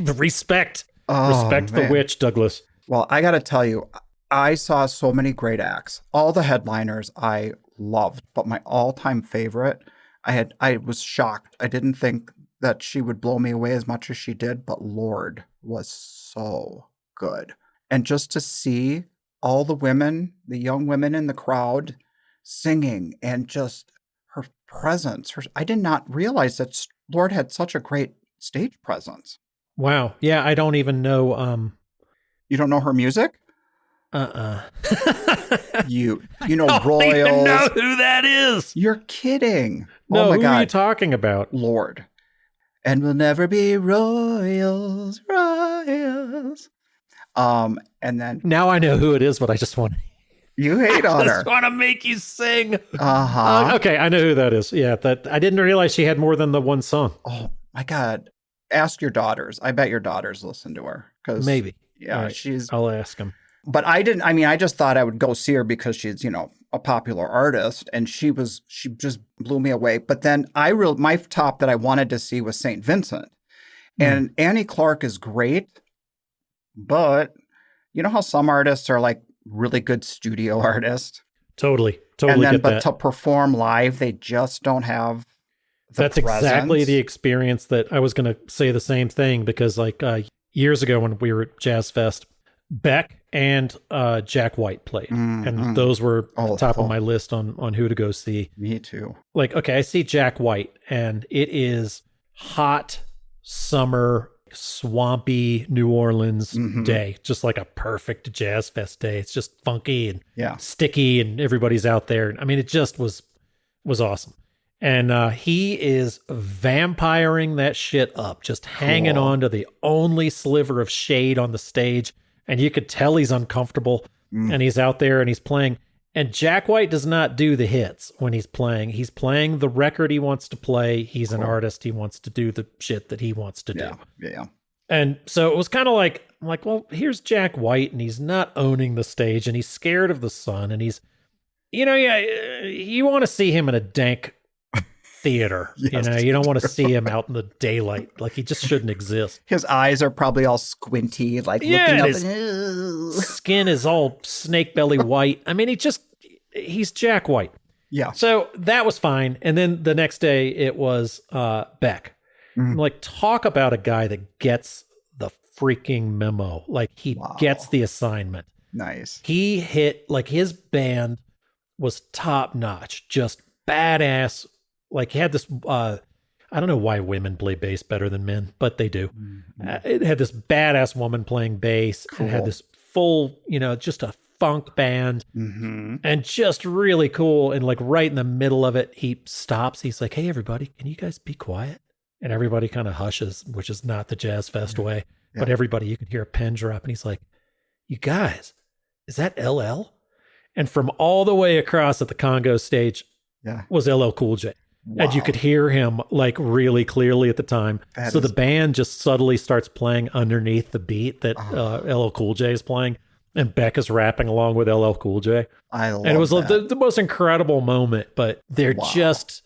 Speaker 2: Respect.
Speaker 1: Oh,
Speaker 2: Respect the witch, Douglas.
Speaker 1: Well, I got to tell you, I saw so many great acts. All the headliners I loved, but my all-time favorite, I was shocked. I didn't think that she would blow me away as much as she did, but Lorde was so good. And just to see all the women, the young women in the crowd singing, and just her presence, I did not realize that Lorde had such a great stage presence.
Speaker 2: Wow. Yeah, I don't even know
Speaker 1: You don't know her music? You know
Speaker 2: I don't
Speaker 1: Royals.
Speaker 2: even know who that is.
Speaker 1: You're kidding.
Speaker 2: No,
Speaker 1: oh my
Speaker 2: who
Speaker 1: God.
Speaker 2: are you talking about?
Speaker 1: Lord. And we'll never be royals. And then
Speaker 2: Now I know who it is, but I just want
Speaker 1: you hate on
Speaker 2: I
Speaker 1: her.
Speaker 2: just want to make you sing.
Speaker 1: Uh-huh.
Speaker 2: Okay, I know who that is. Yeah, that I didn't realize she had more than the one song.
Speaker 1: Oh my God. Ask your daughters. I bet your daughters listen to her.
Speaker 2: Maybe.
Speaker 1: Yeah,
Speaker 2: right. I'll ask them.
Speaker 1: But I just thought I would go see her because she's, a popular artist, and she just blew me away. But then my top that I wanted to see was St. Vincent. And Annie Clark is great, but you know how some artists are like really good studio artists?
Speaker 2: Totally
Speaker 1: and then,
Speaker 2: get
Speaker 1: but
Speaker 2: that.
Speaker 1: to perform live, they just don't have
Speaker 2: That's
Speaker 1: presence.
Speaker 2: exactly the experience that I was going to say the same thing, because like years ago when we were at Jazz Fest, Beck and Jack White played. And those were top of my list on who to go see.
Speaker 1: Me too.
Speaker 2: Like, okay, I see Jack White, and it is hot summer, swampy New Orleans day, just like a perfect Jazz Fest day. It's just funky and sticky, and everybody's out there. I mean, it just was awesome. And he is vampiring that shit up, just hanging on to the only sliver of shade on the stage. And you could tell he's uncomfortable, and he's out there and he's playing. And Jack White does not do the hits when he's playing. He's playing the record he wants to play. He's an artist. He wants to do the shit that he wants to do.
Speaker 1: Yeah.
Speaker 2: And so it was kind of like, I'm like, well, here's Jack White, and he's not owning the stage, and he's scared of the sun, and he's, you want to see him in a dank theater.
Speaker 1: Yes.
Speaker 2: You don't want to see him out in the daylight. Like, he just shouldn't exist.
Speaker 1: His eyes are probably all squinty, like looking up.
Speaker 2: His skin is all snake belly white. I mean, he's Jack White.
Speaker 1: Yeah.
Speaker 2: So that was fine. And then the next day it was Beck. Like, talk about a guy that gets the freaking memo. Like, he gets the assignment.
Speaker 1: Nice.
Speaker 2: He hit, like, his band was top notch, just badass. Like, he had this, I don't know why women play bass better than men, but they do. It had this badass woman playing bass. Cool. It had this full, just a funk band, and just really cool. And like right in the middle of it, he stops. He's like, "Hey, everybody, can you guys be quiet?" And everybody kind of hushes, which is not the Jazz Fest way. Yeah. But everybody, you could hear a pen drop, and he's like, "You guys, is that LL?" And from all the way across at the Congo stage was LL Cool J. Wow. And you could hear him like really clearly at the time. So the band just subtly starts playing underneath the beat that LL Cool J is playing, and Beck is rapping along with LL Cool J.
Speaker 1: I love
Speaker 2: And it was
Speaker 1: that.
Speaker 2: the most incredible moment, but they're just...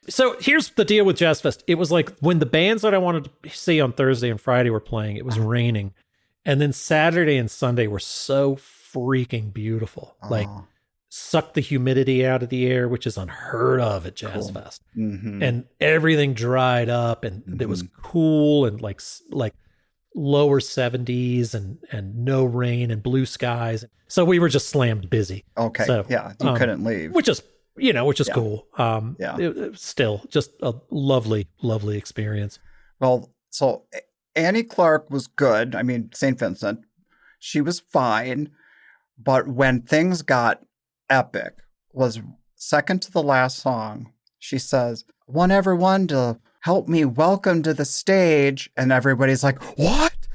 Speaker 2: So here's the deal with Jazz Fest. It was like when the bands that I wanted to see on Thursday and Friday were playing, it was raining. And then Saturday and Sunday were so freaking beautiful. Like, sucked the humidity out of the air, which is unheard of at Jazz Fest. And everything dried up, and it was cool, and like lower 70s and no rain and blue skies. So we were just slammed busy.
Speaker 1: Okay.
Speaker 2: So,
Speaker 1: you couldn't leave.
Speaker 2: Which is cool. It still just a lovely, lovely experience.
Speaker 1: Well, so Annie Clark was good. I mean, St. Vincent, she was fine. But when things got epic, was second to the last song, she says, "Want everyone to help me welcome to the stage." And everybody's like, What?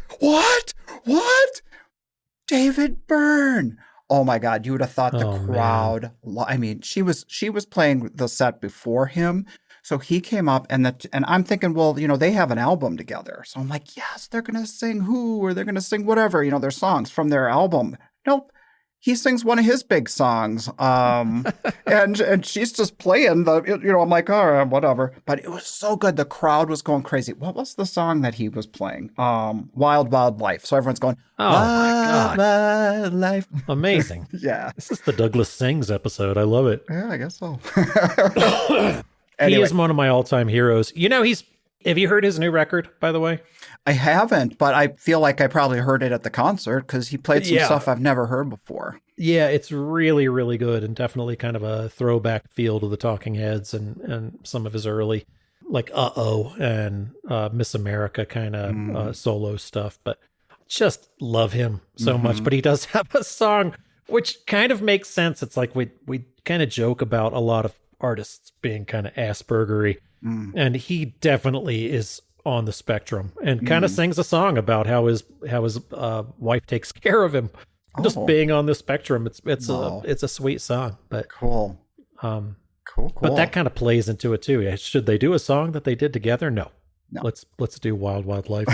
Speaker 1: David Byrne. Oh my God, you would have thought the crowd. I mean, she was playing the set before him. So he came up, and I'm thinking, well, they have an album together. So I'm like, yes, they're going to sing Who, or they're going to sing whatever, their songs from their album. Nope. He sings one of his big songs, and she's just playing I'm like, all right, whatever. But it was so good. The crowd was going crazy. What was the song that he was playing? Wild, Wild Life. So everyone's going,
Speaker 2: oh my God.
Speaker 1: Wild Life.
Speaker 2: Amazing.
Speaker 1: Yeah.
Speaker 2: This is the Douglas Sings episode. I love it.
Speaker 1: Yeah, I guess so.
Speaker 2: Anyway. He is one of my all-time heroes. Have you heard his new record, by the way?
Speaker 1: I haven't, but I feel like I probably heard it at the concert because he played some stuff I've never heard before. Yeah,
Speaker 2: it's really, really good, and definitely kind of a throwback feel to the Talking Heads and some of his early, like Uh-Oh and Miss America kind of solo stuff. But just love him so much. But he does have a song which kind of makes sense. It's like we kind of joke about a lot of artists being kind of Aspergery, and he definitely is on the spectrum, and kind of sings a song about how his wife takes care of him, just being on the spectrum. It's a sweet song, but
Speaker 1: cool.
Speaker 2: But that kind of plays into it too. Should they do a song that they did together? No. Let's do Wild Wild Life.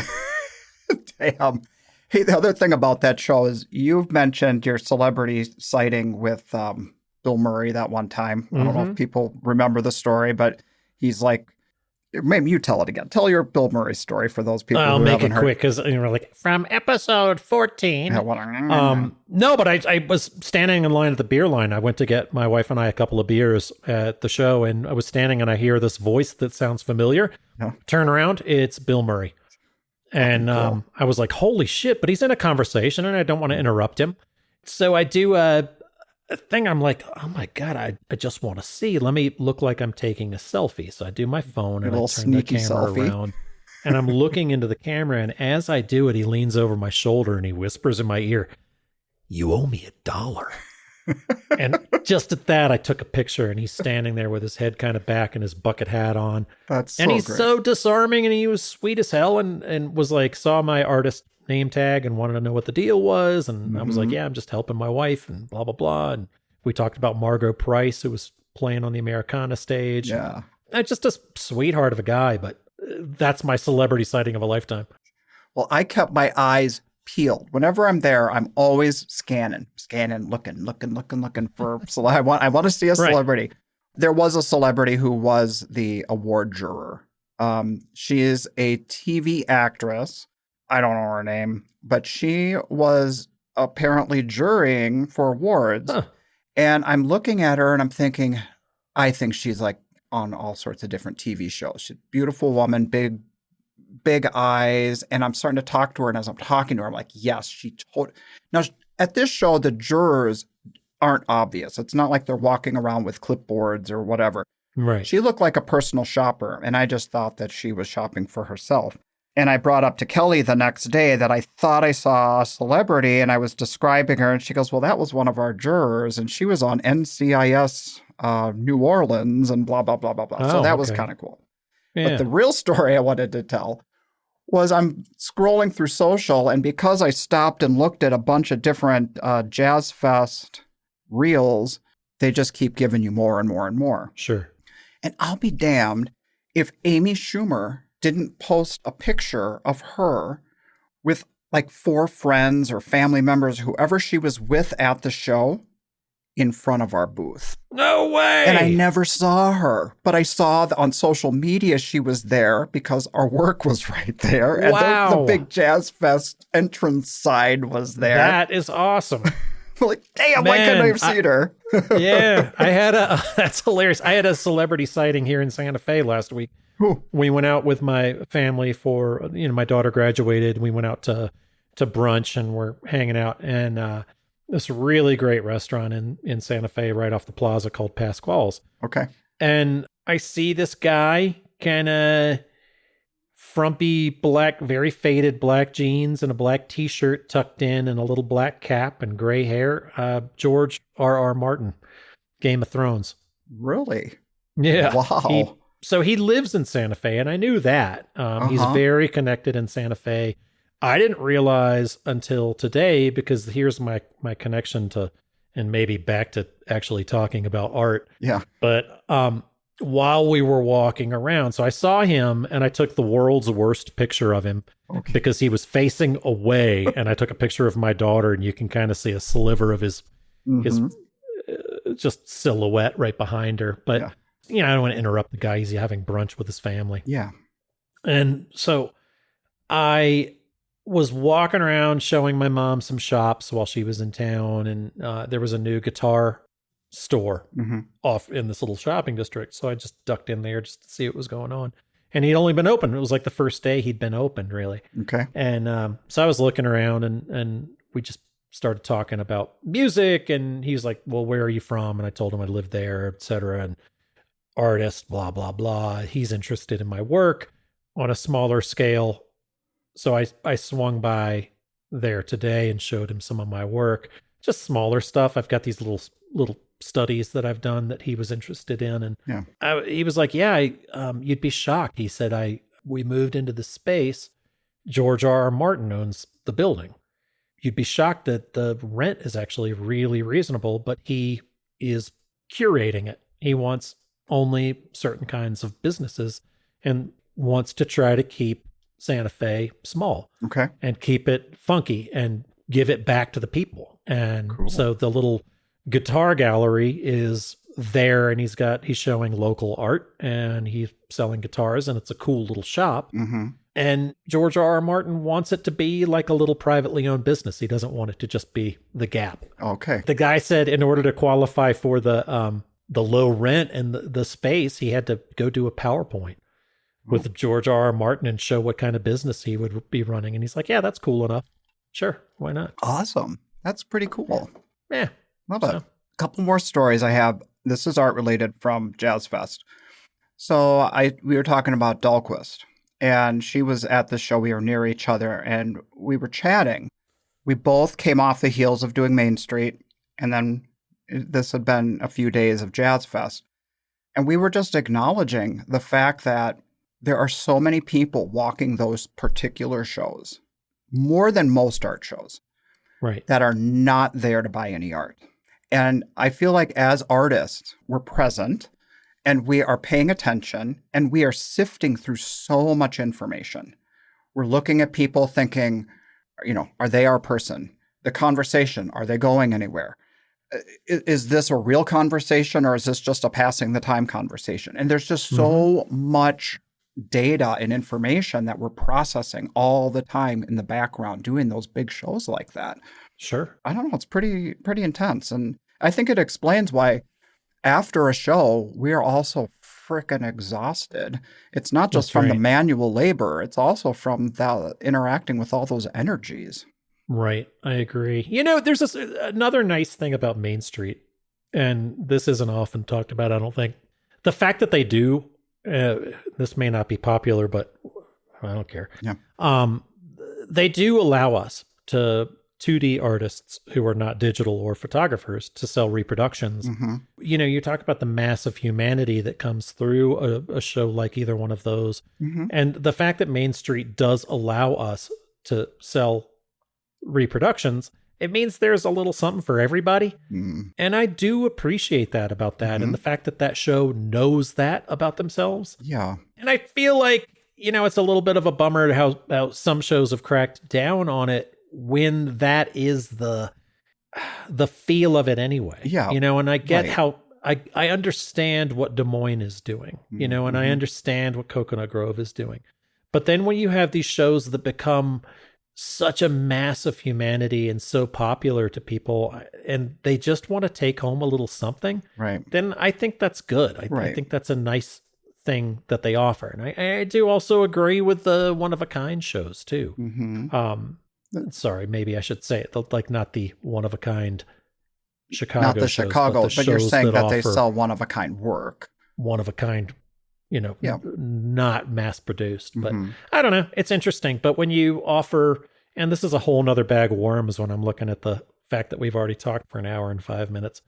Speaker 1: Damn. Hey, the other thing about that show is you've mentioned your celebrity sighting with Bill Murray that one time. I don't know if people remember the story, but he's like, maybe you tell it again. Tell your Bill Murray story for those people.
Speaker 2: I'll
Speaker 1: who
Speaker 2: make
Speaker 1: haven't
Speaker 2: it
Speaker 1: heard.
Speaker 2: quick because you're like from episode 14. No, but I was standing in line at the beer line. I went to get my wife and I a couple of beers at the show, and I was standing and I hear this voice that sounds familiar. Turn around, it's Bill Murray. And I was like, holy shit, but he's in a conversation and I don't want to interrupt him. So I do a thing. I'm like, oh my God, I just want to see. Let me look like I'm taking a selfie. So I do my phone and I turn the camera around and I'm looking into the camera. And as I do it, he leans over my shoulder and he whispers in my ear, "You owe me $1." And just at that, I took a picture and he's standing there with his head kind of back and his bucket hat on.
Speaker 1: And
Speaker 2: he's
Speaker 1: great.
Speaker 2: so disarming, and he was sweet as hell, and was like, saw my artist name tag and wanted to know what the deal was. And I was like, yeah, I'm just helping my wife and blah, blah, blah. And we talked about Margot Price, who was playing on the Americana stage.
Speaker 1: Yeah.
Speaker 2: And just a sweetheart of a guy, but that's my celebrity sighting of a lifetime.
Speaker 1: Well, I kept my eyes peeled. Whenever I'm there, I'm always scanning, looking for. I want to see a celebrity. Right. There was a celebrity who was the award juror. She is a TV actress. I don't know her name, but she was apparently jurying for awards. And I'm looking at her and I'm thinking, I think she's like on all sorts of different TV shows. She's a beautiful woman, big eyes. And I'm starting to talk to her. And as I'm talking to her, I'm like, yes, she told. Now, at this show, the jurors aren't obvious. It's not like they're walking around with clipboards or whatever.
Speaker 2: Right.
Speaker 1: She looked like a personal shopper. And I just thought that she was shopping for herself. And I brought up to Kelly the next day that I thought I saw a celebrity, and I was describing her, and she goes, well, that was one of our jurors, and she was on NCIS New Orleans and blah, blah, blah, blah, blah. So that was kind of cool. Yeah. But the real story I wanted to tell was I'm scrolling through social, and because I stopped and looked at a bunch of different Jazz Fest reels, they just keep giving you more and more and more.
Speaker 2: Sure.
Speaker 1: And I'll be damned if Amy Schumer didn't post a picture of her with like 4 friends or family members, whoever she was with at the show, in front of our booth.
Speaker 2: No way!
Speaker 1: And I never saw her, but I saw on social media she was there because our work was right there. And the big Jazz Fest entrance sign was there.
Speaker 2: That is awesome.
Speaker 1: Like, damn, why couldn't I have seen her?
Speaker 2: Yeah, that's hilarious. I had a celebrity sighting here in Santa Fe last week. We went out with my family for, my daughter graduated. We went out to brunch and we're hanging out, and this really great restaurant in Santa Fe right off the plaza called Pasquale's.
Speaker 1: Okay.
Speaker 2: And I see this guy, kind of frumpy black, very faded black jeans and a black t-shirt tucked in and a little black cap and gray hair. George R.R. Martin, Game of Thrones.
Speaker 1: Really?
Speaker 2: Yeah.
Speaker 1: Wow.
Speaker 2: So he lives in Santa Fe, and I knew that. He's very connected in Santa Fe. I didn't realize until today, because here's my connection to, and maybe back to actually talking about art.
Speaker 1: Yeah.
Speaker 2: But while we were walking around, so I saw him, and I took the world's worst picture of him because he was facing away, and I took a picture of my daughter, and you can kind of see a sliver of his just silhouette right behind her. But I don't want to interrupt the guy. He's having brunch with his family.
Speaker 1: Yeah.
Speaker 2: And so I was walking around showing my mom some shops while she was in town. And there was a new guitar store off in this little shopping district. So I just ducked in there just to see what was going on. And he'd only been open. It was like the first day he'd been opened, really.
Speaker 1: Okay.
Speaker 2: And so I was looking around, and we just started talking about music. And he was like, well, where are you from? And I told him I lived there, et cetera. And artist, blah, blah, blah. He's interested in my work on a smaller scale. So I swung by there today and showed him some of my work, just smaller stuff. I've got these little studies that I've done that he was interested in. And he was like, yeah, you'd be shocked. He said, we moved into the space. George R. R. Martin owns the building. You'd be shocked that the rent is actually really reasonable, but he is curating it. He wants only certain kinds of businesses and wants to try to keep Santa Fe small.
Speaker 1: Okay.
Speaker 2: And keep it funky and give it back to the people. And so the little guitar gallery is there, and he's showing local art, and he's selling guitars, and it's a cool little shop.
Speaker 1: Mm-hmm.
Speaker 2: And George R. R. Martin wants it to be like a little privately owned business. He doesn't want it to just be the Gap.
Speaker 1: Okay.
Speaker 2: The guy said in order to qualify for the low rent and the space, he had to go do a PowerPoint with George R. R. Martin and show what kind of business he would be running. And he's like, yeah, that's cool enough. Sure, why not?
Speaker 1: Awesome. That's pretty cool.
Speaker 2: Yeah.
Speaker 1: Love it. A couple more stories I have. This is art related from Jazz Fest. So we were talking about Dahlquist, and she was at the show. We were near each other, and we were chatting. We both came off the heels of doing Main Street, and then this had been a few days of Jazz Fest. And we were just acknowledging the fact that there are so many people walking those particular shows, more than most art shows,
Speaker 2: right,
Speaker 1: that are not there to buy any art. And I feel like as artists, we're present and we are paying attention and we are sifting through so much information. We're looking at people thinking, are they our person? The conversation, are they going anywhere? Is this a real conversation, or is this just a passing the time conversation? And there's just so much data and information that we're processing all the time in the background doing those big shows like that.
Speaker 2: Sure.
Speaker 1: I don't know. It's pretty intense. And I think it explains why after a show, we are also freaking exhausted. It's not just from the manual labor. It's also from the interacting with all those energies.
Speaker 2: Right. I agree. There's another nice thing about Main Street, and this isn't often talked about, I don't think. The fact that they do, this may not be popular, but I don't care.
Speaker 1: Yeah.
Speaker 2: They do allow us to 2D artists who are not digital or photographers to sell reproductions.
Speaker 1: Mm-hmm.
Speaker 2: You talk about the mass of humanity that comes through a show like either one of those.
Speaker 1: Mm-hmm.
Speaker 2: And the fact that Main Street does allow us to sell reproductions, it means there's a little something for everybody. And I do appreciate that about that. And the fact that show knows that about themselves.
Speaker 1: Yeah.
Speaker 2: And I feel like, it's a little bit of a bummer how some shows have cracked down on it when that is the feel of it anyway.
Speaker 1: Yeah.
Speaker 2: And I get how I understand what Des Moines is doing, and I understand what Coconut Grove is doing. But then when you have these shows that become such a mass of humanity and so popular to people, and they just want to take home a little something,
Speaker 1: right,
Speaker 2: then I think that's good. I think that's a nice thing that they offer. And I do also agree with the one-of-a-kind shows too. Sorry, maybe I should say it, like not the one-of-a-kind Chicago
Speaker 1: not the
Speaker 2: shows,
Speaker 1: Chicago, but you're saying that they
Speaker 2: offer
Speaker 1: sell one-of-a-kind work.
Speaker 2: One-of-a-kind, not mass-produced. But I don't know. It's interesting. But when you offer, and this is a whole nother bag of worms when I'm looking at the fact that we've already talked for an hour and 5 minutes.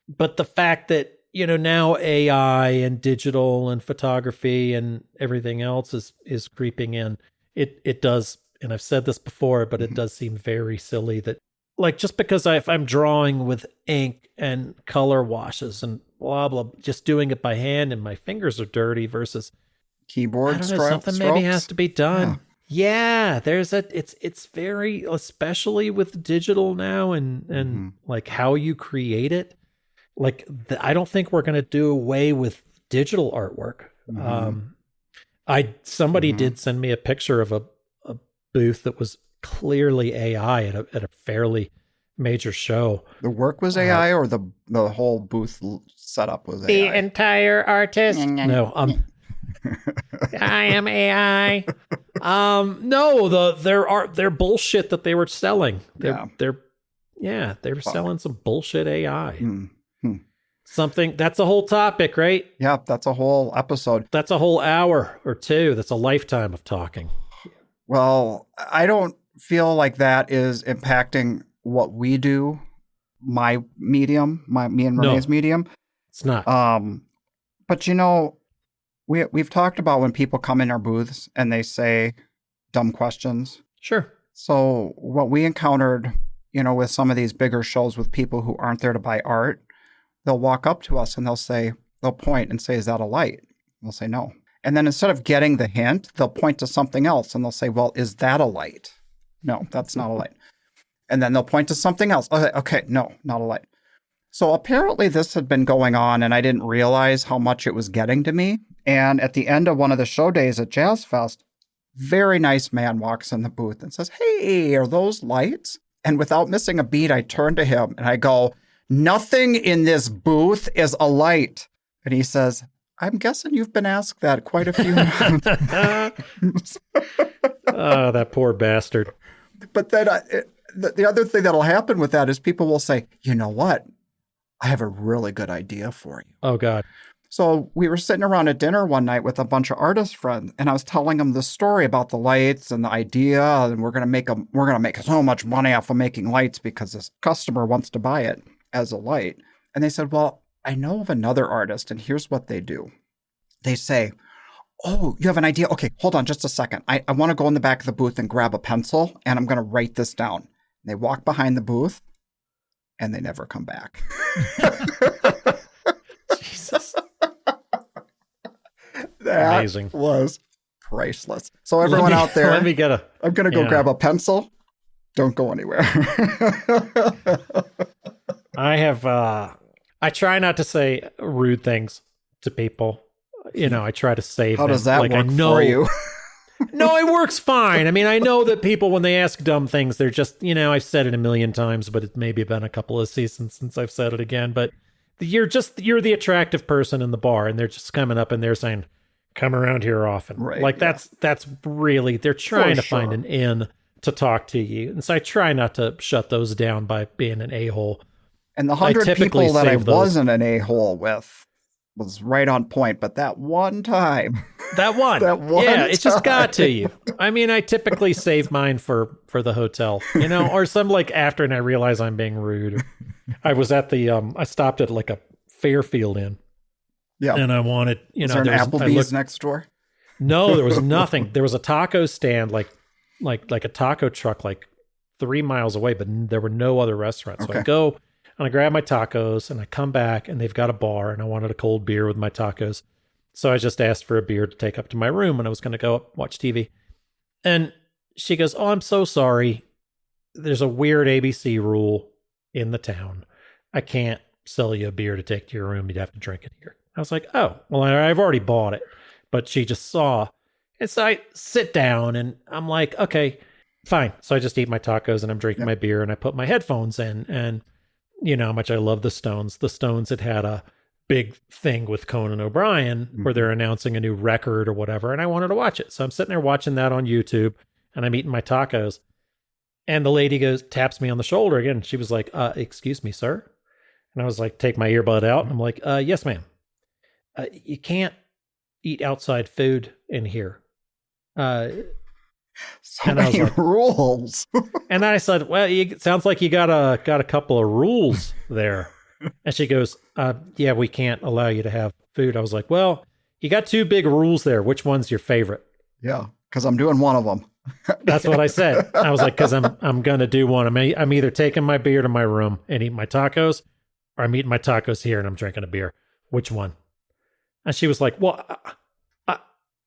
Speaker 2: But the fact that, now AI and digital and photography and everything else is creeping in, it does, and I've said this before, but it does seem very silly that, like, just because if I'm drawing with ink and color washes and blah, blah, just doing it by hand and my fingers are dirty versus
Speaker 1: keyboard
Speaker 2: something maybe has to be done. Yeah, it's very, especially with digital now and like how you create it. Like, I don't think we're going to do away with digital artwork. Somebody did send me a picture of a booth that was clearly AI at a fairly major show.
Speaker 1: The work was AI, or the whole booth setup was AI?
Speaker 2: The entire artist. No, I am AI. No, their bullshit that they were selling. They were selling some bullshit AI. Something that's a whole topic, right?
Speaker 1: Yeah, that's a whole episode.
Speaker 2: That's a whole hour or two. That's a lifetime of talking.
Speaker 1: Well, I don't feel like that is impacting what we do, my medium, me and Renee's medium.
Speaker 2: It's not.
Speaker 1: But we've talked about when people come in our booths and they say dumb questions.
Speaker 2: Sure.
Speaker 1: So what we encountered, with some of these bigger shows with people who aren't there to buy art, they'll walk up to us and they'll point and say, "Is that a light?" We'll say no. And then instead of getting the hint, they'll point to something else and they'll say, "Well, is that a light?" "No, that's not a light." And then they'll point to something else. Okay, no, not a light. So apparently this had been going on and I didn't realize how much it was getting to me. And at the end of one of the show days at Jazz Fest, very nice man walks in the booth and says, "Hey, are those lights?" And without missing a beat, I turn to him and I go, "Nothing in this booth is a light." And he says, "I'm guessing you've been asked that quite a few times."
Speaker 2: Oh, that poor bastard.
Speaker 1: But then the other thing that'll happen with that is people will say, "You know what? I have a really good idea for you."
Speaker 2: Oh, God.
Speaker 1: So we were sitting around at dinner one night with a bunch of artist friends, and I was telling them the story about the lights and the idea, and we're gonna make so much money off of making lights because this customer wants to buy it as a light. And they said, "Well, I know of another artist, and here's what they do." They say, "Oh, you have an idea? Okay, hold on just a second. I want to go in the back of the booth and grab a pencil, and I'm going to write this down." And they walk behind the booth, and they never come back.
Speaker 2: Jesus.
Speaker 1: That
Speaker 2: Amazing.
Speaker 1: was priceless. So everyone out there,
Speaker 2: I'm
Speaker 1: going to go grab a pencil. Don't go anywhere.
Speaker 2: I try not to say rude things to people. I try to save them.
Speaker 1: How does that work for you?
Speaker 2: No, it works fine. I mean, I know that people, when they ask dumb things, they're just, I've said it a million times, but it maybe been a couple of seasons since I've said it again. But you're the attractive person in the bar, and they're just coming up and they're saying, "Come around here often."
Speaker 1: Right,
Speaker 2: like that's really, they're trying to find an in to talk to you. And so I try not to shut those down by being an a-hole.
Speaker 1: And the 100 people that I wasn't an a-hole with was right on point, but that one time.
Speaker 2: Yeah, it's just got to you. I mean, I typically save mine for the hotel, or some after, and I realize I'm being rude. I was at I stopped at a Fairfield Inn.
Speaker 1: Yeah.
Speaker 2: And I wanted,
Speaker 1: was there an Applebee's next door?
Speaker 2: No, there was nothing. There was a taco stand, like a taco truck, 3 miles away, but there were no other restaurants. So I go and I grab my tacos and I come back and they've got a bar and I wanted a cold beer with my tacos. So I just asked for a beer to take up to my room and I was going to go up, watch TV. And she goes, "Oh, I'm so sorry. There's a weird ABC rule in the town. I can't sell you a beer to take to your room. You'd have to drink it here." I was like, "Oh, well, I've already bought it." But she just saw. And so I sit down and I'm like, "Okay, fine." So I just eat my tacos and I'm drinking my beer and I put my headphones in, and you know how much I love the Stones. The Stones had a big thing with Conan O'Brien where they're announcing a new record or whatever, and I wanted to watch it. So I'm sitting there watching that on YouTube and I'm eating my tacos. And the lady taps me on the shoulder again. She was like, "Excuse me, sir." And I was like, take my earbud out. And I'm like, "Yes, ma'am. You can't eat outside food in here."
Speaker 1: So many rules.
Speaker 2: And I said, "Well, it sounds like you got a couple of rules there." And she goes, "Yeah, we can't allow you to have food." I was like, "Well, you got two big rules there. Which one's your favorite?"
Speaker 1: Yeah, because I'm doing one of them.
Speaker 2: That's what I said. I was like, because I'm going to do one. I'm either taking my beer to my room and eating my tacos, or I'm eating my tacos here and I'm drinking a beer. Which one? And she was like, "Well,"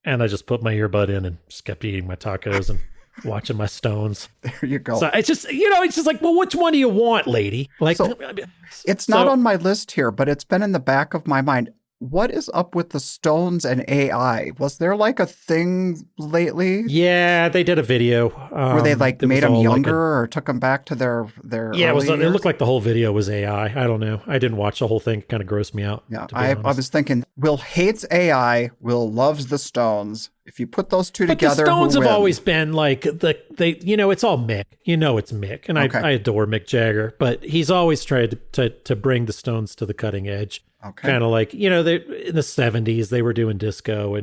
Speaker 2: and I just put my earbud in and just kept eating my tacos and watching my Stones.
Speaker 1: There you go.
Speaker 2: So it's just, it's just like, well, which one do you want, lady?
Speaker 1: It's not on my list here, but it's been in the back of my mind. What is up with the Stones and AI? Was there a thing lately?
Speaker 2: Yeah, they did a video.
Speaker 1: Where they made them younger or took them back to their
Speaker 2: Yeah, it looked like the whole video was AI. I don't know. I didn't watch the whole thing. It kind of grossed me out.
Speaker 1: Yeah, I was thinking, Will hates AI, Will loves the Stones. If you put those two together,
Speaker 2: the Stones have always been it's all Mick. It's Mick. And I adore Mick Jagger, but he's always tried to bring the Stones to the cutting edge.
Speaker 1: Okay.
Speaker 2: Kind of they in the 70s, they were doing disco,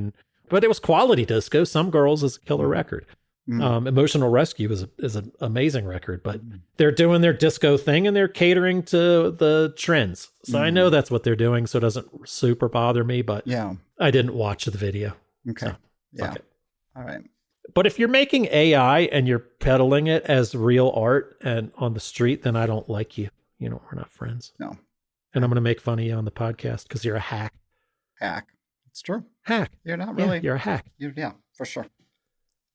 Speaker 2: but it was quality disco. Some Girls is a killer record. Emotional Rescue is an amazing record, but they're doing their disco thing and they're catering to the trends. So I know that's what they're doing, so it doesn't super bother me, but I didn't watch the video.
Speaker 1: Okay.
Speaker 2: So,
Speaker 1: yeah. All right.
Speaker 2: But if you're making AI and you're peddling it as real art and on the street, then I don't like you. You know, we're not friends.
Speaker 1: No.
Speaker 2: And I'm going to make fun of you on the podcast because you're a hack.
Speaker 1: Hack. It's true.
Speaker 2: Hack.
Speaker 1: You're not really.
Speaker 2: Yeah, you're a hack.
Speaker 1: Yeah, for sure.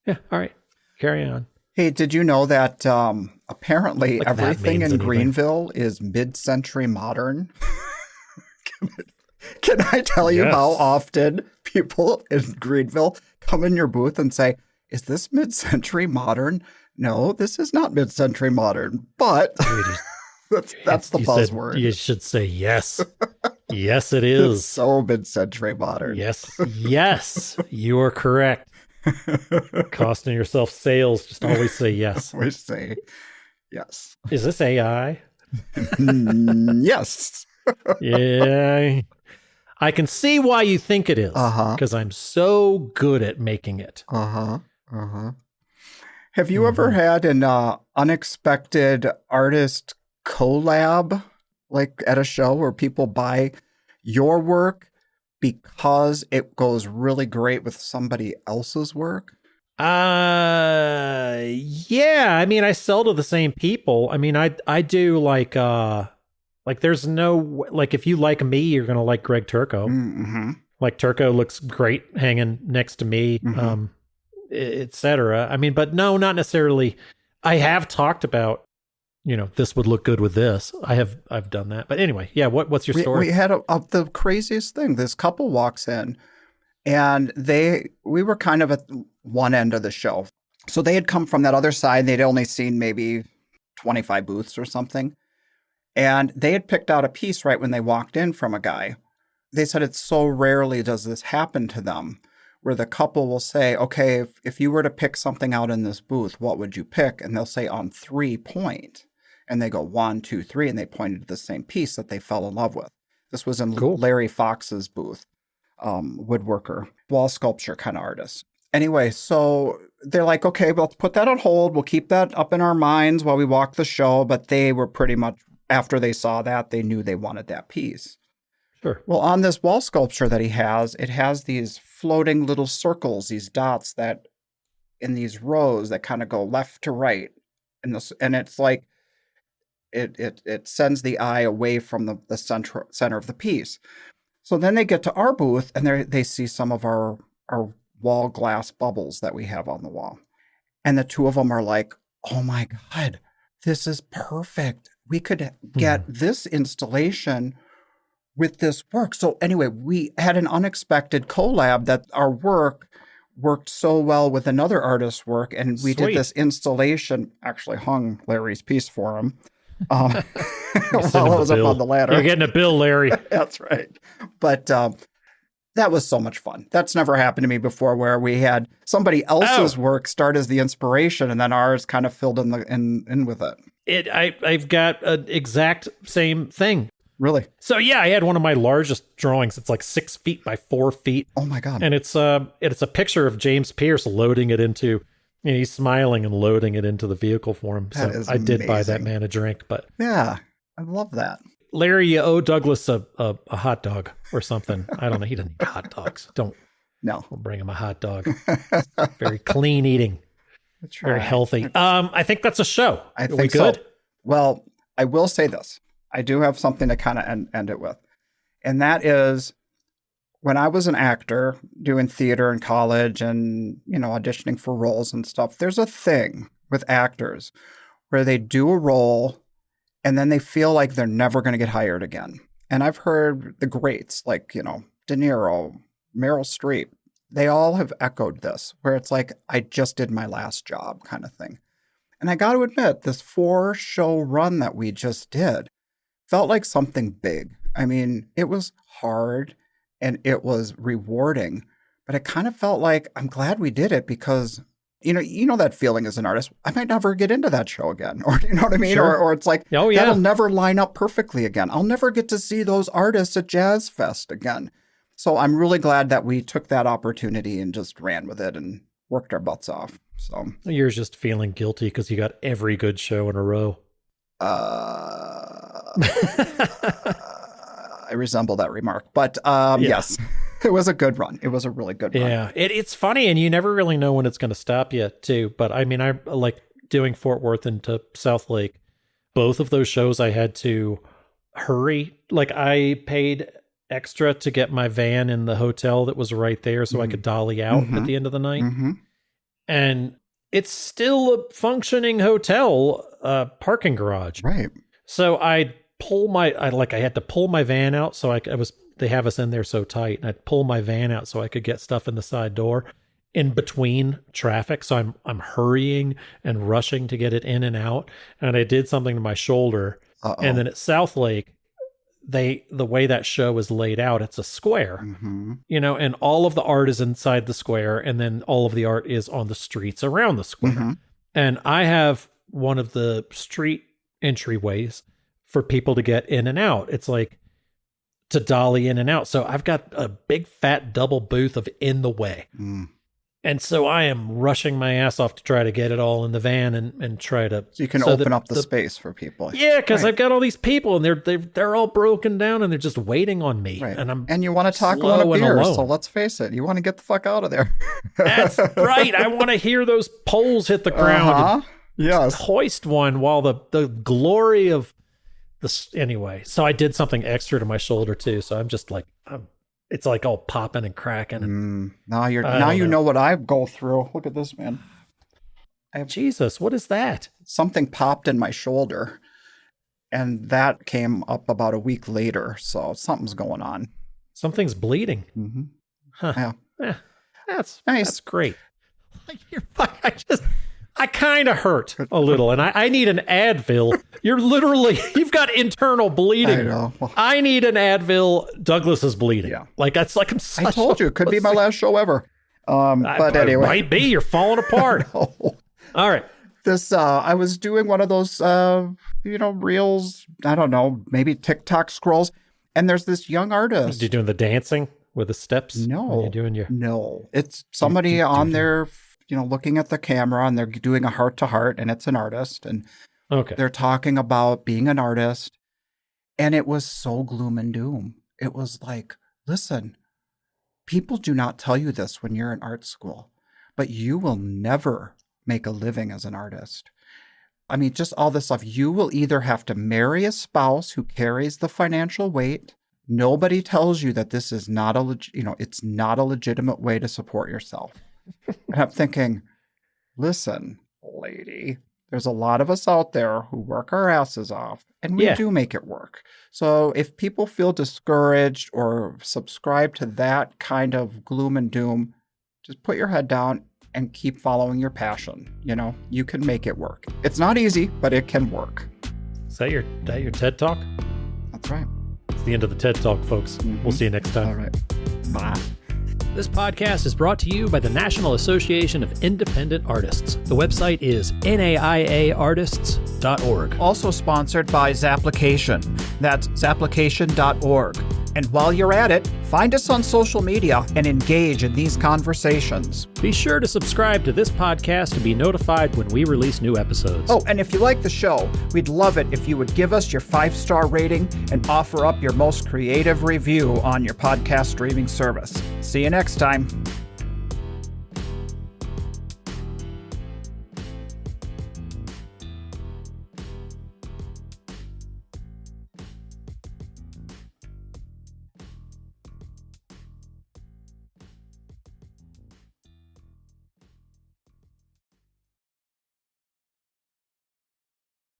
Speaker 2: Yeah. All right. Carry on.
Speaker 1: Hey, did you know that apparently
Speaker 2: Like
Speaker 1: everything in Greenville is mid-century modern? Can I tell you how often people in Greenville come in your booth and say, is this mid-century modern? No, this is not mid-century modern, but that's the buzzword.
Speaker 2: You should say yes. Yes, it is.
Speaker 1: It's so mid-century modern.
Speaker 2: Yes, you are correct. Costing yourself sales, just always say yes.
Speaker 1: Always say yes.
Speaker 2: Is this AI?
Speaker 1: Yes.
Speaker 2: Yeah. I can see why you think it is. Because I'm so good at making it.
Speaker 1: Have you ever had an unexpected artist collab, like at a show where people buy your work because it goes really great with somebody else's work?
Speaker 2: Yeah. I mean, I sell to the same people. I mean, I do like there's no, like, if you like me, you're going to like Greg Turco.
Speaker 1: Mm-hmm.
Speaker 2: Like, Turco looks great hanging next to me, etc. I mean, but no, not necessarily. I have talked about, you know, this would look good with this. I've done that. But anyway, yeah, what's your story?
Speaker 1: We had the craziest thing. This couple walks in and we were kind of at one end of the show. So they had come from that other side. They'd only seen maybe 25 booths or something. And they had picked out a piece right when they walked in from a guy. They said it's so rarely does this happen to them, where the couple will say, okay, if you were to pick something out in this booth, what would you pick? And they'll say on 3 point. And they go 1, 2, 3, and they pointed to the same piece that they fell in love with. This was in Larry Fox's booth, woodworker, wall sculpture kind of artist. Anyway, so they're like, okay, well, let's put that on hold. We'll keep that up in our minds while we walk the show. But they were pretty much, after they saw that, they knew they wanted that piece.
Speaker 2: Sure.
Speaker 1: Well, on this wall sculpture that he has, it has these floating little circles, these dots that in these rows that kind of go left to right. And it's like, it sends the eye away from the center of the piece. So then they get to our booth and they see some of our wall glass bubbles that we have on the wall. And the two of them are like, oh my God, this is perfect. We could get this installation with this work. So anyway, we had an unexpected collab that our work worked so well with another artist's work. And we did this installation, actually hung Larry's piece for him. While I was up on the ladder.
Speaker 2: You're getting a bill, Larry.
Speaker 1: That's right. But that was so much fun. That's never happened to me before, where we had somebody else's work start as the inspiration and then ours kind of filled in with it.
Speaker 2: I've got an exact same thing.
Speaker 1: Really?
Speaker 2: So yeah, I had one of my largest drawings. It's like 6 feet by 4 feet.
Speaker 1: Oh my God.
Speaker 2: And it's a picture of James Pierce loading it into, you know, he's smiling and loading it into the vehicle for him. So I did buy that man a drink, but
Speaker 1: yeah, I love that.
Speaker 2: Larry, you owe Douglas a hot dog or something. I don't know. He doesn't eat hot dogs. Don't bring him a hot dog. Very clean eating. That's right. Very healthy. I think that's a show.
Speaker 1: I think so. Well, I will say this. I do have something to kind of end it with. And that is, when I was an actor doing theater in college and, you know, auditioning for roles and stuff, there's a thing with actors where they do a role and then they feel like they're never going to get hired again. And I've heard the greats like, you know, De Niro, Meryl Streep, they all have echoed this, where it's like, I just did my last job kind of thing. And I got to admit, this 4-show run that we just did felt like something big. I mean, it was hard and it was rewarding, but it kind of felt like, I'm glad we did it because, you know that feeling as an artist, I might never get into that show again, or you know what I mean?
Speaker 2: Sure.
Speaker 1: Or it's like, that'll never line up perfectly again. I'll never get to see those artists at Jazz Fest again. So I'm really glad that we took that opportunity and just ran with it and worked our butts off. So
Speaker 2: You're just feeling guilty because you got every good show in a row.
Speaker 1: I resemble that remark, but yes, it was a good run. It was a really good run.
Speaker 2: Yeah, it's funny, and you never really know when it's going to stop yet, too. But I mean, I like doing Fort Worth into Southlake. Both of those shows I had to hurry. Like, I paid extra to get my van in the hotel that was right there so I could dolly out at the end of the night. And it's still a functioning hotel parking garage.
Speaker 1: Right.
Speaker 2: So I had to pull my van out so they have us in there so tight, and I'd pull my van out so I could get stuff in the side door in between traffic. So I'm hurrying and rushing to get it in and out. And I did something to my shoulder. And then at Southlake, the way that show is laid out, it's a square, and all of the art is inside the square, and then all of the art is on the streets around the square. And I have one of the street entryways for people to get in and out. It's like to dolly in and out. So I've got a big fat double booth of in the way. And so I am rushing my ass off to try to get it all in the van and try to...
Speaker 1: So you can open up the space for people.
Speaker 2: Yeah, because I've got all these people, and they're all broken down, and they're just waiting on me.
Speaker 1: Right.
Speaker 2: And
Speaker 1: you want to talk on a beer, so let's face it. You want to get the fuck out of there.
Speaker 2: That's right. I want to hear those poles hit the ground.
Speaker 1: Yes.
Speaker 2: Hoist one while the glory of this... Anyway, so I did something extra to my shoulder, too. So I'm just like... It's like all popping and cracking. And
Speaker 1: now you know what I go through. Look at this, man.
Speaker 2: Jesus, what is that?
Speaker 1: Something popped in my shoulder, and that came up about a week later. So something's going on.
Speaker 2: Something's bleeding.
Speaker 1: Huh. Yeah.
Speaker 2: That's
Speaker 1: nice.
Speaker 2: That's great. I kind of hurt a little, and I need an Advil. You've got internal bleeding. I
Speaker 1: know. Well,
Speaker 2: I need an Advil. Douglas is bleeding.
Speaker 1: Yeah.
Speaker 2: Like, that's like I'm such
Speaker 1: I told you, it could be my last show ever. But anyway.
Speaker 2: It might be. You're falling apart.
Speaker 1: No.
Speaker 2: All right.
Speaker 1: I was doing one of those, reels, I don't know, maybe TikTok scrolls. And there's this young artist.
Speaker 2: Are you doing the dancing with the steps?
Speaker 1: No.
Speaker 2: You're doing
Speaker 1: No. It's somebody on there, looking at the camera, and they're doing a heart to heart, and it's an artist. And they're talking about being an artist. And it was so gloom and doom. It was like, listen, people do not tell you this when you're in art school, but you will never make a living as an artist. I mean, just all this stuff. You will either have to marry a spouse who carries the financial weight. Nobody tells you that this is not it's not a legitimate way to support yourself. And I'm thinking, listen, lady, there's a lot of us out there who work our asses off, and we do make it work. So if people feel discouraged or subscribe to that kind of gloom and doom, just put your head down and keep following your passion. You can make it work. It's not easy, but it can work.
Speaker 2: Is that your TED Talk?
Speaker 1: That's right.
Speaker 2: It's the end of the TED Talk, folks. We'll see you next time.
Speaker 1: All right. Bye.
Speaker 2: This podcast is brought to you by the National Association of Independent Artists. The website is naiaartists.org.
Speaker 1: Also sponsored by Zapplication. That's zapplication.org. And while you're at it, find us on social media and engage in these conversations.
Speaker 2: Be sure to subscribe to this podcast to be notified when we release new episodes.
Speaker 1: Oh, and if you like the show, we'd love it if you would give us your 5-star rating and offer up your most creative review on your podcast streaming service. See you next time.